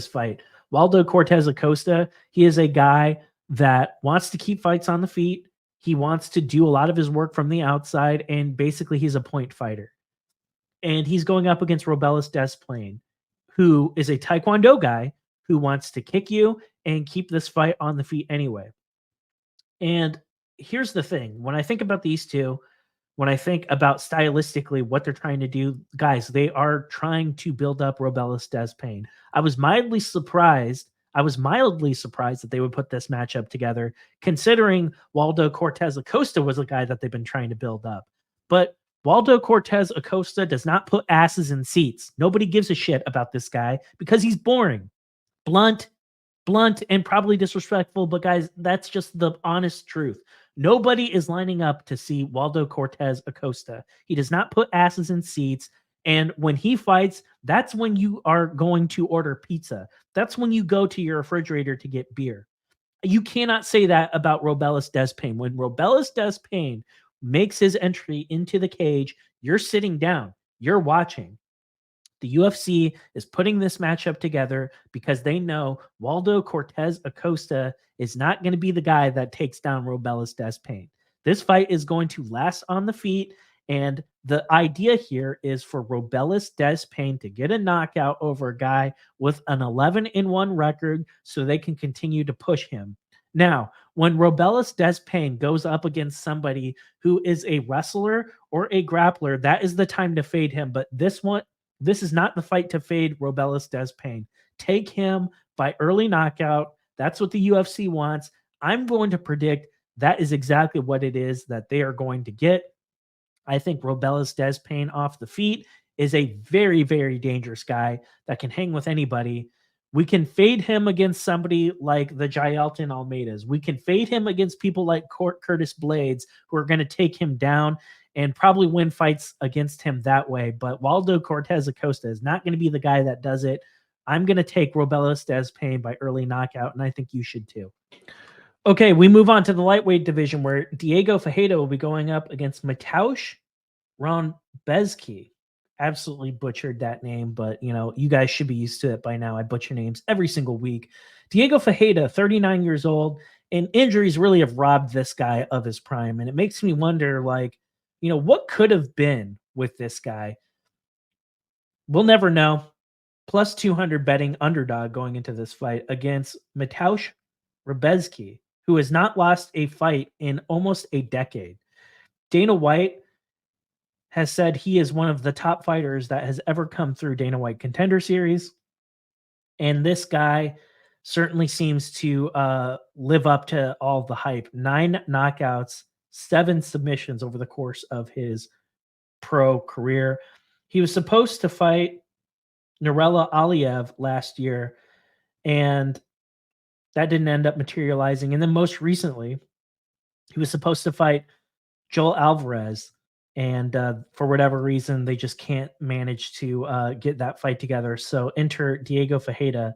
fight, Waldo Cortes-Acosta, he is a guy that wants to keep fights on the feet. He wants to do a lot of his work from the outside, and basically he's a point fighter. And he's going up against Robelis Despaigne, who is a Taekwondo guy who wants to kick you and keep this fight on the feet anyway. And here's the thing. When I think about these two, when I think about stylistically what they're trying to do, guys, they are trying to build up Robelis Despaigne. I was mildly surprised that they would put this matchup together, considering Waldo Cortes-Acosta was a guy that they've been trying to build up. But Waldo Cortes-Acosta does not put asses in seats. Nobody gives a shit about this guy because he's boring. Blunt, and probably disrespectful, but guys, that's just the honest truth. Nobody is lining up to see Waldo Cortes-Acosta. He does not put asses in seats, and when he fights, that's when you are going to order pizza. That's when you go to your refrigerator to get beer. You cannot say that about Robelis Despaigne. When Robelis Despaigne makes his entry into the cage, you're sitting down, you're watching. The UFC is putting this matchup together because they know Waldo Cortes-Acosta is not going to be the guy that takes down Robelis Despaigne. This fight is going to last on the feet, And the idea here is for Robelis Despaigne to get a knockout over a guy with an 11-1 record so they can continue to push him. Now, when Robelis Despaigne goes up against somebody who is a wrestler or a grappler, that is the time to fade him. But this is not the fight to fade Robelis Despaigne. Take him by early knockout. That's what the UFC wants. I'm going to predict that is exactly what it is that they are going to get. I think Robelis Despaigne off the feet is a very, very dangerous guy that can hang with anybody. We can fade him against somebody like the Jailton Almeidas. We can fade him against people like Curtis Blades, who are going to take him down and probably win fights against him that way. But Waldo Cortes-Acosta is not going to be the guy that does it. I'm going to take Robelis Despaigne by early knockout, and I think you should too. Okay, we move on to the lightweight division where Diego Ferreira will be going up against Mateusz Rebecki. Absolutely butchered that name, but you guys should be used to it by now. I butcher names every single week. Diego Ferreira, 39 years old, and injuries really have robbed this guy of his prime. And it makes me wonder, what could have been with this guy? We'll never know. Plus 200 betting underdog going into this fight against Mateusz Rebecki, who has not lost a fight in almost a decade. Dana White has said he is one of the top fighters that has ever come through Dana White Contender Series. And this guy certainly seems to live up to all the hype. 9 knockouts, 7 submissions over the course of his pro career. He was supposed to fight Nurullo Aliev last year, and that didn't end up materializing. And then most recently, he was supposed to fight Joel Alvarez, and for whatever reason, they just can't manage to get that fight together. So enter Diego Ferreira,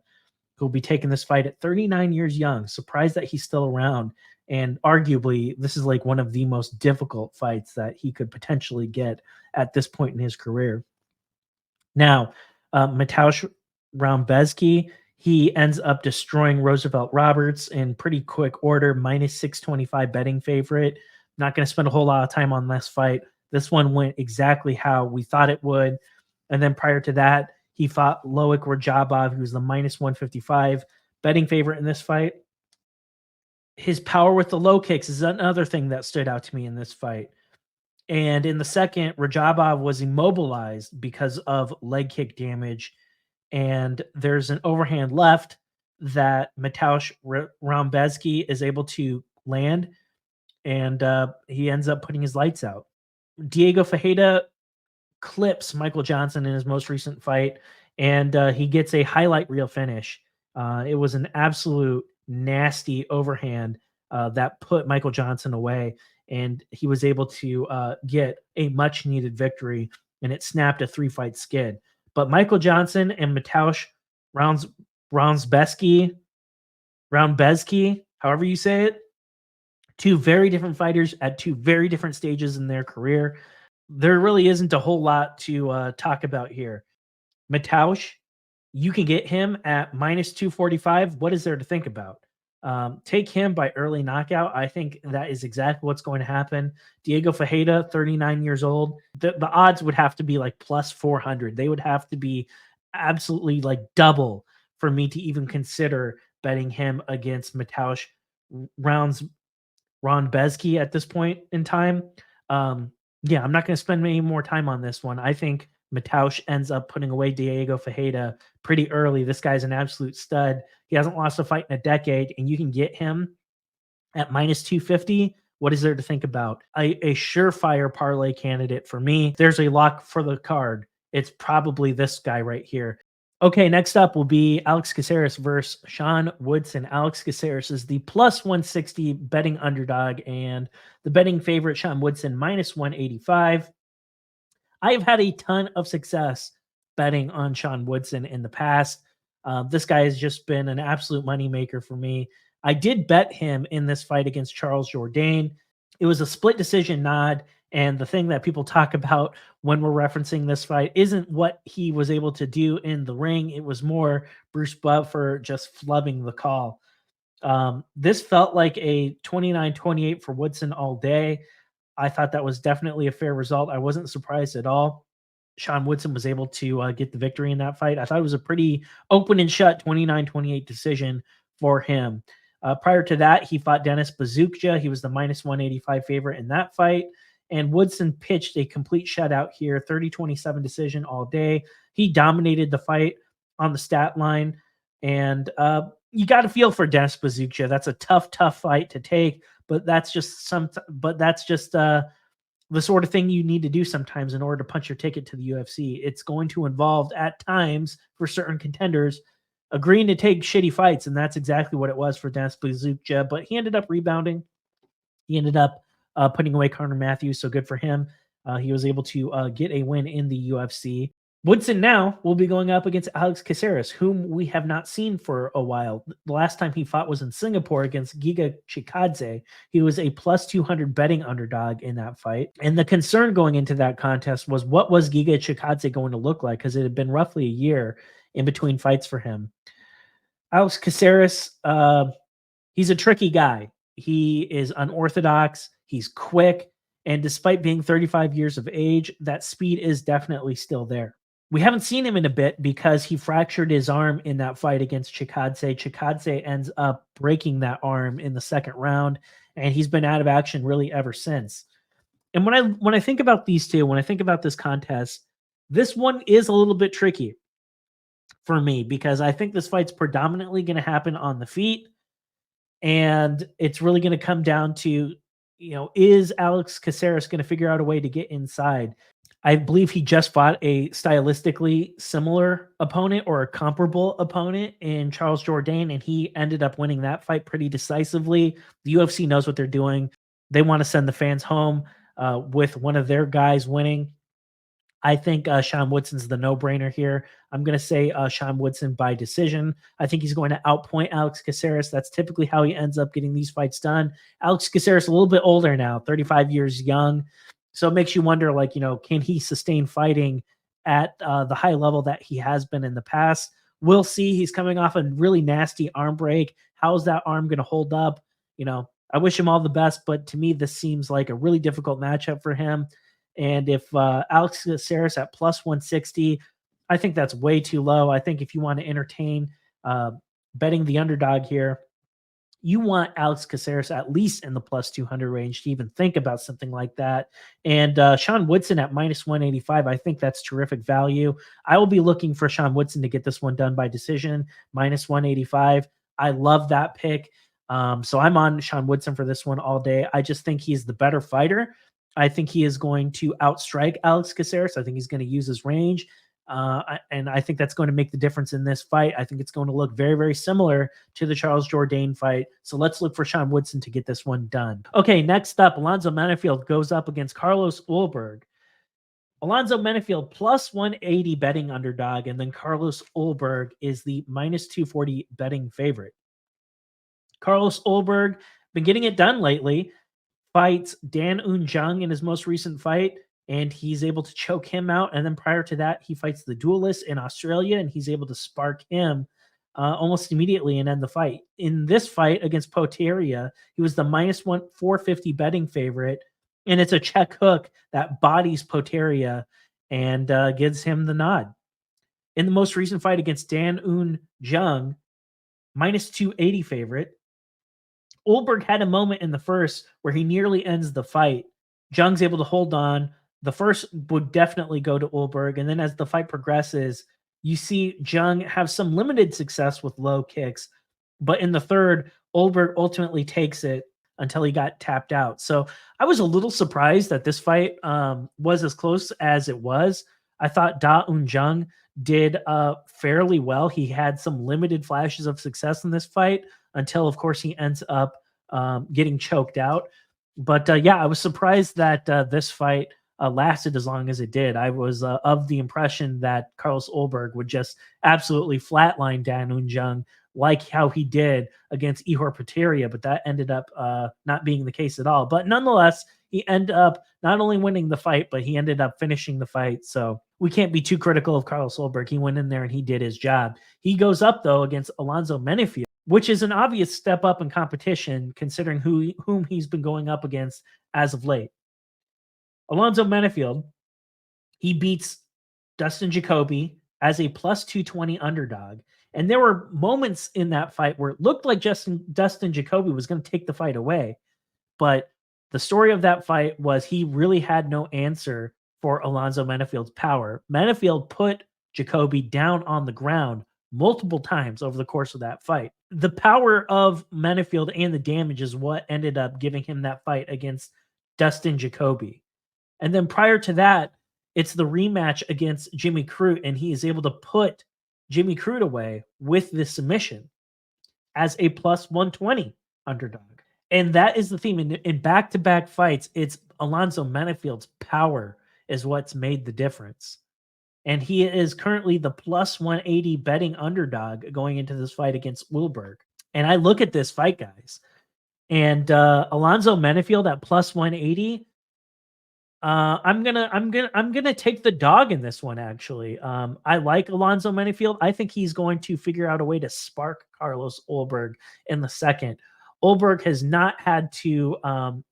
who will be taking this fight at 39 years young. Surprised that he's still around. And arguably, this is like one of the most difficult fights that he could potentially get at this point in his career. Now, Mateusz Rebecki, he ends up destroying Roosevelt Roberts in pretty quick order, minus 625 betting favorite. Not going to spend a whole lot of time on this fight. This one went exactly how we thought it would. And then prior to that, he fought Loic Ruziboev, who's the minus 155 betting favorite in this fight. His power with the low kicks is another thing that stood out to me in this fight. And in the second, Ruziboev was immobilized because of leg kick damage. And there's an overhand left that Mateusz Rebecki is able to land. And he ends up putting his lights out. Diego Ferreira clips Michael Johnson in his most recent fight, and he gets a highlight reel finish. It was an absolute nasty overhand that put Michael Johnson away, and he was able to get a much-needed victory, and it snapped a 3-fight skid. But Michael Johnson and Mateusz Rebecki, however you say it, 2 very different fighters at 2 very different stages in their career. There really isn't a whole lot to talk about here. Mateusz, you can get him at minus 245. What is there to think about? Take him by early knockout. I think that is exactly what's going to happen. Diego Ferreira, 39 years old. The odds would have to be like plus 400. They would have to be absolutely like double for me to even consider betting him against Mateusz Rebecki at this point in time. Yeah, I'm not going to spend any more time on this one. I think Mateusz ends up putting away Diego Ferreira pretty early. This guy's an absolute stud. He hasn't lost a fight in a decade, and you can get him at minus 250. What is there to think about? A surefire parlay candidate for me. There's a lock for the card. It's probably this guy right here. Okay, next up will be Alex Caceres versus Sean Woodson. Alex Caceres is the plus 160 betting underdog, and the betting favorite, Sean Woodson, minus 185. I've had a ton of success betting on Sean Woodson in the past. This guy has just been an absolute moneymaker for me. I did bet him in this fight against Charles Jourdain. It was a split decision nod. And the thing that people talk about when we're referencing this fight isn't what he was able to do in the ring. It was more Bruce Buffer just flubbing the call. This felt like a 29-28 for Woodson all day. I thought that was definitely a fair result. I wasn't surprised at all. Sean Woodson was able to get the victory in that fight. I thought it was a pretty open and shut 29-28 decision for him. Prior to that, he fought Denis Buzukja. He was the minus 185 favorite in that fight. And Woodson pitched a complete shutout here, 30-27 decision all day. He dominated the fight on the stat line. And you got to feel for Denis Buzukja. That's a tough fight to take, but that's just the sort of thing you need to do sometimes in order to punch your ticket to the UFC. It's going to involve at times for certain contenders agreeing to take shitty fights, and that's exactly what it was for Denis Buzukja. But he ended up rebounding. He ended up putting away Conor Matthews, so good for him. He was able to get a win in the UFC. Woodson now will be going up against Alex Caceres, whom we have not seen for a while. The last time he fought was in Singapore against Giga Chikadze. He was a plus 200 betting underdog in that fight. And the concern going into that contest was, what was Giga Chikadze going to look like? Because it had been roughly a year in between fights for him. Alex Caceres, he's a tricky guy. He is unorthodox. He's quick. And despite being 35 years of age, that speed is definitely still there. We haven't seen him in a bit because he fractured his arm in that fight against Chikadze. Chikadze ends up breaking that arm in the second round, and he's been out of action really ever since. And when I think about these two, when I think about this contest, this one is a little bit tricky for me because I think this fight's predominantly going to happen on the feet, and it's really going to come down to, is Alex Caceres going to figure out a way to get inside? I believe he just fought a stylistically similar opponent or a comparable opponent in Charles Jourdain, and he ended up winning that fight pretty decisively. The UFC knows what they're doing. They want to send the fans home with one of their guys winning. I think Sean Woodson's the no-brainer here. I'm going to say Sean Woodson by decision. I think he's going to outpoint Alex Caceres. That's typically how he ends up getting these fights done. Alex Caceres a little bit older now, 35 years young. So it makes you wonder, can he sustain fighting at the high level that he has been in the past? We'll see. He's coming off a really nasty arm break. How's that arm going to hold up? I wish him all the best, but to me, this seems like a really difficult matchup for him. And if Alex Caceres at plus 160, I think that's way too low. I think if you want to entertain betting the underdog here, you want Alex Caceres at least in the plus 200 range to even think about something like that. And Sean Woodson at minus 185, I think that's terrific value. I will be looking for Sean Woodson to get this one done by decision, minus 185. I love that pick. So I'm on Sean Woodson for this one all day. I just think he's the better fighter. I think he is going to outstrike Alex Caceres. I think he's going to use his range. And I think that's going to make the difference in this fight. I think it's going to look very, very similar to the Charles Jourdain fight. So let's look for Sean Woodson to get this one done. Okay, next up, Alonzo Menefield goes up against Carlos Ulberg. Alonzo Menefield plus 180 betting underdog, and then Carlos Ulberg is the minus 240 betting favorite. Carlos Ulberg been getting it done lately. Fights Dan Jung in his most recent fight, and he's able to choke him out. And then prior to that, he fights the Duelist in Australia, and he's able to spark him almost immediately and end the fight. In this fight against Poteria, he was the minus 450 betting favorite, and it's a check hook that bodies Poteria and gives him the nod. In the most recent fight against Dan Jung, minus 280 favorite, Ulberg had a moment in the first where he nearly ends the fight. Jung's able to hold on. The first would definitely go to Ulberg. And then as the fight progresses, you see Jung have some limited success with low kicks. But in the third, Ulberg ultimately takes it until he got tapped out. So I was a little surprised that this fight was as close as it was. I thought Da Jung did fairly well. He had some limited flashes of success in this fight until, of course, he ends up getting choked out. But yeah, I was surprised that this fight lasted as long as it did. I was of the impression that Carlos Ulberg would just absolutely flatline Dan Jung like how he did against Ihor Poteria, but that ended up not being the case at all. But nonetheless, he ended up not only winning the fight, but he ended up finishing the fight. So we can't be too critical of Carlos Ulberg. He went in there and he did his job. He goes up, though, against Alonzo Menefield, which is an obvious step up in competition considering whom he's been going up against as of late. Alonzo Menefield, he beats Dustin Jacoby as a plus 220 underdog. And there were moments in that fight where it looked like Dustin Jacoby was going to take the fight away. But the story of that fight was he really had no answer for Alonzo Menefield's power. Menefield put Jacoby down on the ground multiple times over the course of that fight. The power of Menefield and the damage is what ended up giving him that fight against Dustin Jacoby. And then prior to that, it's the rematch against Jimmy Crute, and he is able to put Jimmy Crute away with this submission as a plus 120 underdog. And that is the theme. In back-to-back fights, it's Alonzo Menefield's power is what's made the difference. And he is currently the plus 180 betting underdog going into this fight against Ulberg. And I look at this fight, guys, and Alonzo Menefield at plus 180. I'm gonna take the dog in this one. Actually, I like Alonzo Menefield. I think he's going to figure out a way to spark Carlos Ulberg in the second. Ulberg has not had to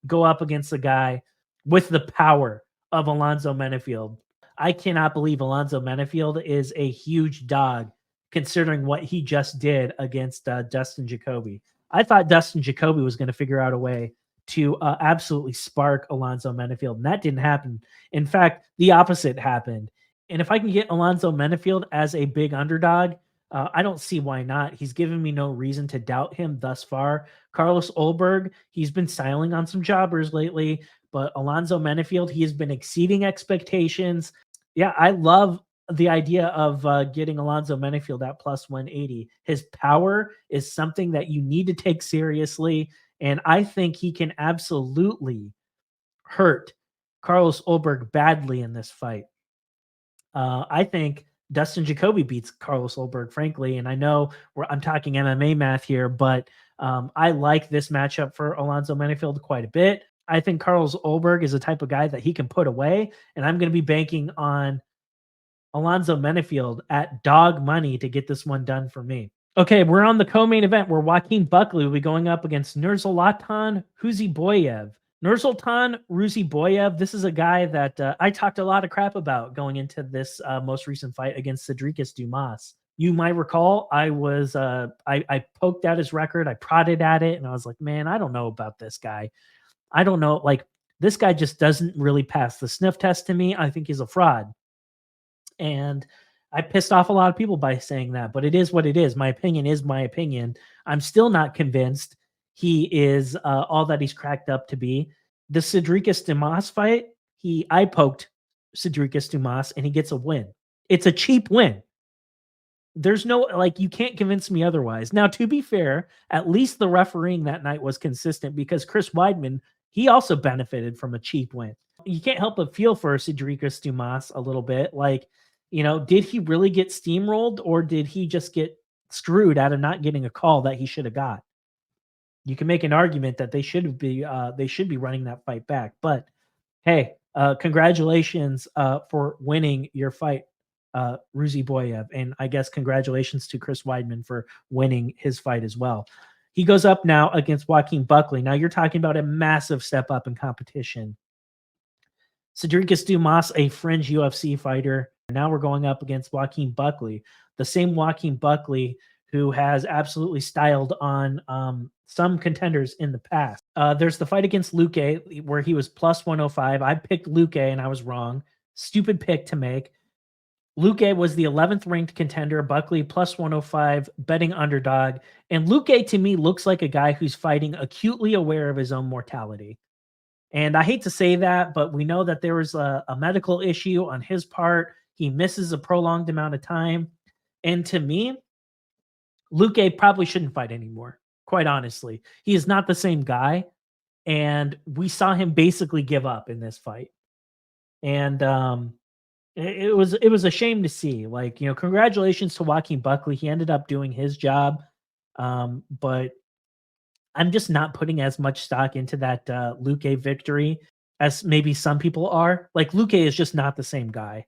go up against a guy with the power of Alonzo Menefield. I cannot believe Alonzo Menefield is a huge dog considering what he just did against Dustin Jacoby. I thought Dustin Jacoby was going to figure out a way to absolutely spark Alonzo Menefield, and that didn't happen. In fact, the opposite happened. And if I can get Alonzo Menefield as a big underdog, I don't see why not. He's given me no reason to doubt him thus far. Carlos Ulberg, he's been styling on some jobbers lately, but Alonzo Menefield, he has been exceeding expectations. Yeah, I love the idea of getting Alonzo Menefield at plus 180. His power is something that you need to take seriously, and I think he can absolutely hurt Carlos Ulberg badly in this fight. I think Dustin Jacoby beats Carlos Ulberg, frankly, and I know I'm talking MMA math here, but I like this matchup for Alonzo Menefield quite a bit. I think Carlos Ulberg is the type of guy that he can put away, and I'm going to be banking on Alonzo Menefield at dog money to get this one done for me. Okay, we're on the co-main event where Joaquin Buckley will be going up against Nursultan Ruziboev. Nursultan Ruziboev, this is a guy that I talked a lot of crap about going into this most recent fight against Cedricus Dumas. You might recall I was I poked at his record, I prodded at it, and I was like, man, I don't know about this guy. I don't know, like this guy just doesn't really pass the sniff test to me. I think he's a fraud. And I pissed off a lot of people by saying that, but it is what it is. My opinion is my opinion. I'm still not convinced he is all that he's cracked up to be. The Cedricus Dumas fight, I poked Cedricus Dumas and he gets a win. It's a cheap win. There's no, like, you can't convince me otherwise. Now, to be fair, at least the refereeing that night was consistent because Chris Weidman, he also benefited from a cheap win. You can't help but feel for Cedricus Dumas a little bit. Like, you know, did he really get steamrolled or did he just get screwed out of not getting a call that he should have got? You can make an argument that they should be running that fight back. But hey, congratulations for winning your fight, Ruziboev, and I guess congratulations to Chris Weidman for winning his fight as well. He goes up now against Joaquin Buckley. Now you're talking about a massive step up in competition. Cedricus Dumas, a fringe UFC fighter. Now we're going up against Joaquin Buckley, the same Joaquin Buckley who has absolutely styled on some contenders in the past. There's the fight against Luque where he was plus 105. I picked Luque and I was wrong. Stupid pick to make. Luque was the 11th ranked contender, Buckley plus 105, betting underdog. And Luque to me looks like a guy who's fighting acutely aware of his own mortality. And I hate to say that, but we know that there was a medical issue on his part. He misses a prolonged amount of time. And to me, Luque probably shouldn't fight anymore, quite honestly. He is not the same guy. And we saw him basically give up in this fight. And it was a shame to see. Like, you know, congratulations to Joaquin Buckley. He ended up doing his job. But I'm just not putting as much stock into that Luque victory as maybe some people are. Like, Luque is just not the same guy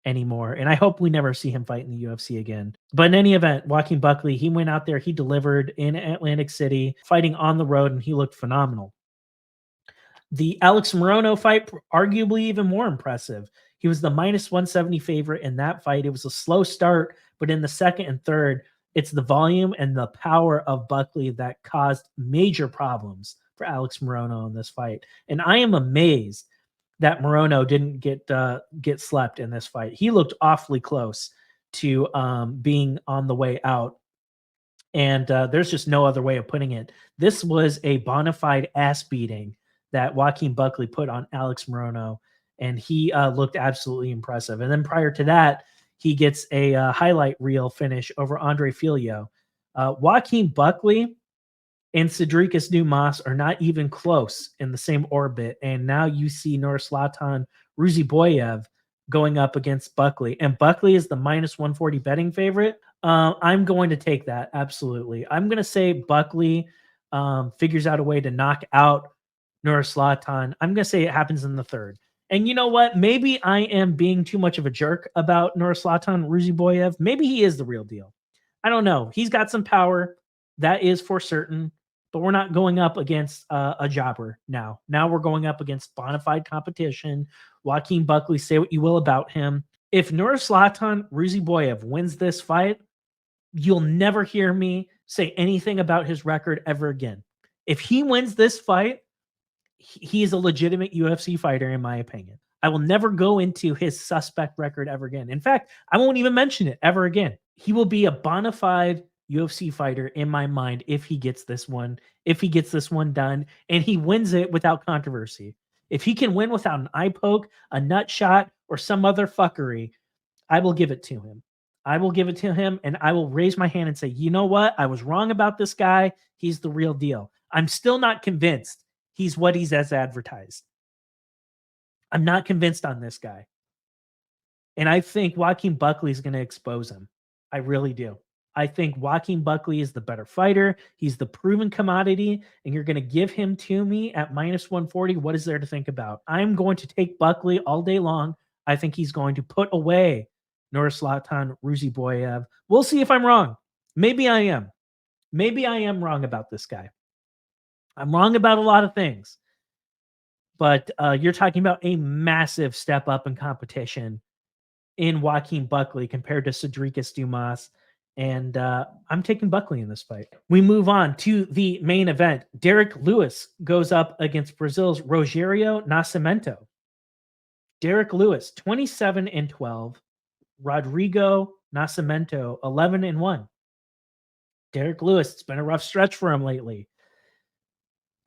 anymore. And I hope we never see him fight in the UFC again. But in any event, Joaquin Buckley, he went out there, he delivered in Atlantic City, fighting on the road, and he looked phenomenal. The Alex Morono fight, arguably even more impressive. He was the -170 favorite in that fight. It was a slow start, but in the second and third, it's the volume and the power of Buckley that caused major problems for Alex Morono in this fight. And I am amazed that Morono didn't get slept in this fight. He looked awfully close to being on the way out. And there's just no other way of putting it. This was a bona fide ass beating that Joaquin Buckley put on Alex Morono, and he looked absolutely impressive. And then prior to that, he gets a highlight reel finish over Andre Filio. Joaquin Buckley and Cedricus Dumas are not even close in the same orbit. And now you see Nursultan Ruziboev going up against Buckley. And Buckley is the -140 betting favorite. I'm going to take that. Absolutely. I'm going to say Buckley figures out a way to knock out Nursultan. I'm going to say it happens in the third. And you know what? Maybe I am being too much of a jerk about Nursultan Ruziboev. Maybe he is the real deal. I don't know. He's got some power. That is for certain. But we're not going up against a jobber now. Now we're going up against bona fide competition. Joaquin Buckley, say what you will about him. If Nursultan Ruziboev wins this fight, you'll never hear me say anything about his record ever again. If he wins this fight, he is a legitimate UFC fighter, in my opinion. I will never go into his suspect record ever again. In fact, I won't even mention it ever again. He will be a bona fide UFC fighter in my mind if he gets this one done, and he wins it without controversy. If he can win without an eye poke, a nut shot, or some other fuckery, I will give it to him. I will give it to him, and I will raise my hand and say, you know what? I was wrong about this guy. He's the real deal. I'm still not convinced he's what he's as advertised. I'm not convinced on this guy. And I think Joaquin Buckley is going to expose him. I really do. I think Joaquin Buckley is the better fighter. He's the proven commodity, and you're going to give him to me at -140. What is there to think about? I'm going to take Buckley all day long. I think he's going to put away Nursultan Ruziboev. We'll see if I'm wrong. Maybe I am. Maybe I am wrong about this guy. I'm wrong about a lot of things. But you're talking about a massive step up in competition in Joaquin Buckley compared to Cedricus Dumas. And I'm taking Buckley in this fight. We move on to the main event. Derek Lewis goes up against Brazil's Rogério Nascimento. Derek Lewis, 27-12. Rodrigo Nascimento, 11-1. Derek Lewis, it's been a rough stretch for him lately.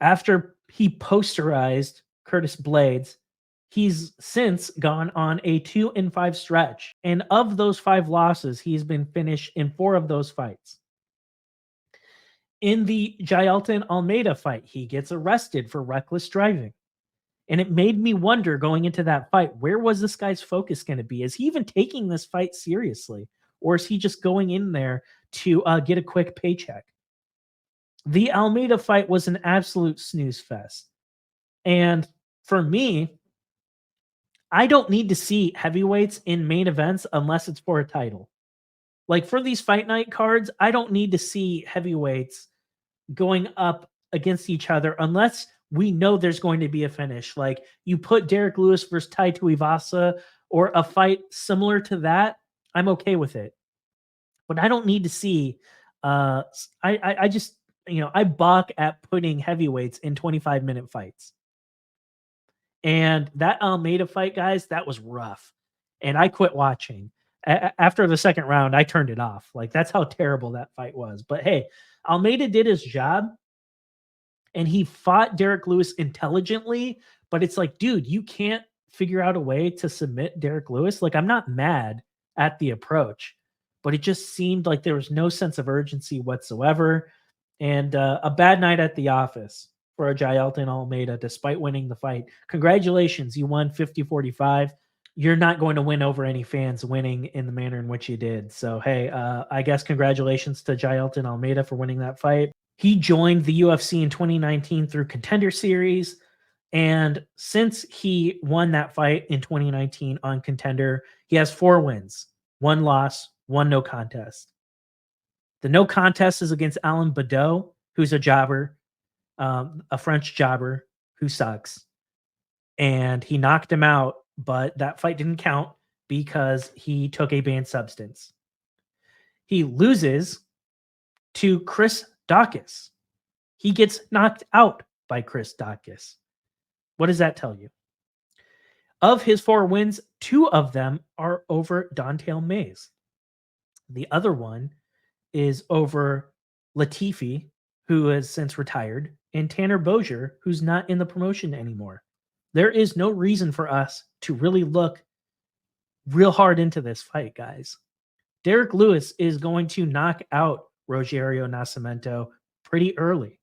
After he posterized Curtis Blades, he's since gone on a 2-5 stretch. And of those 5 losses, he's been finished in 4 of those fights. In the Jailton Almeida fight, he gets arrested for reckless driving. And it made me wonder going into that fight, where was this guy's focus going to be? Is he even taking this fight seriously? Or is he just going in there to get a quick paycheck? The Almeida fight was an absolute snooze fest. And for me, I don't need to see heavyweights in main events unless it's for a title. Like for these fight night cards, I don't need to see heavyweights going up against each other unless we know there's going to be a finish. Like you put Derek Lewis versus Tai Tuivasa or a fight similar to that, I'm okay with it. But I don't need to see. I just I balk at putting heavyweights in 25-minute fights. And that Almeida fight, guys, that was rough. And I quit watching. After the second round, I turned it off. Like, that's how terrible that fight was. But hey, Almeida did his job. And he fought Derek Lewis intelligently. But it's like, dude, you can't figure out a way to submit Derek Lewis. Like, I'm not mad at the approach. But it just seemed like there was no sense of urgency whatsoever. And a bad night at the office for a Jailton Almeida, despite winning the fight. Congratulations, you won 50-45. You're not going to win over any fans winning in the manner in which you did. So, hey, I guess congratulations to Jailton Almeida for winning that fight. He joined the UFC in 2019 through Contender Series. And since he won that fight in 2019 on Contender, he has 4 wins, 1 loss, 1 no contest. The no contest is against Alan Badeau, who's a jobber. A French jobber who sucks. and he knocked him out, but that fight didn't count because he took a banned substance. He loses to Chris Daukaus. He gets knocked out by Chris Daukaus. What does that tell you? Of his 4 wins, 2 of them are over Don'Tale Mayes. The other one is over Latifi, who has since retired, and Tanner Bozier, who's not in the promotion anymore. There is no reason for us to really look real hard into this fight, guys. Derek Lewis is going to knock out Rogerio Nascimento pretty early.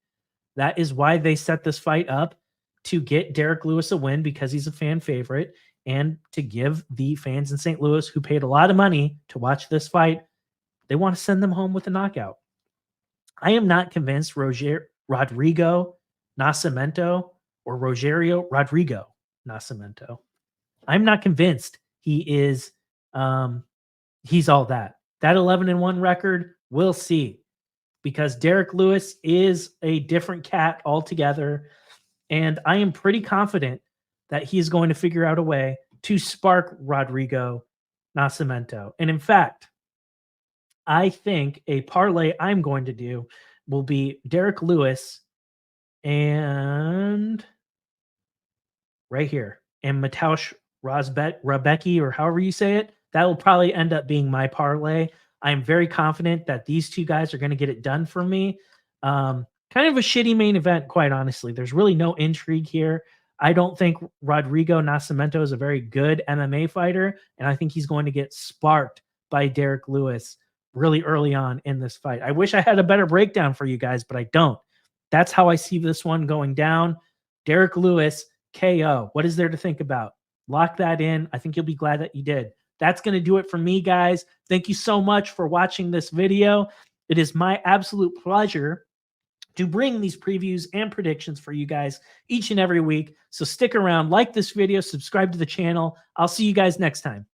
That is why they set this fight up, to get Derek Lewis a win, because he's a fan favorite, and to give the fans in St. Louis who paid a lot of money to watch this fight, they want to send them home with a knockout. I am not convinced Rodrigo Nascimento or Rogerio Rodrigo Nascimento. I'm not convinced he is he's all that. That 11-1 record, we'll see, because Derek Lewis is a different cat altogether. And I am pretty confident that he is going to figure out a way to spark Rodrigo Nascimento. And in fact, I think a parlay I'm going to do will be Derek Lewis and right here, and Mateusz Rebecki, or however you say it. That will probably end up being my parlay. I am very confident that these 2 guys are going to get it done for me. Kind of a shitty main event, quite honestly. There's really no intrigue here. I don't think Rodrigo Nascimento is a very good MMA fighter, and I think he's going to get sparked by Derek Lewis really early on in this fight. I wish I had a better breakdown for you guys, but I don't. That's how I see this one going down. Derek Lewis, KO. What is there to think about? Lock that in. I think you'll be glad that you did. That's going to do it for me, guys. Thank you so much for watching this video. It is my absolute pleasure to bring these previews and predictions for you guys each and every week. So stick around, like this video, subscribe to the channel. I'll see you guys next time.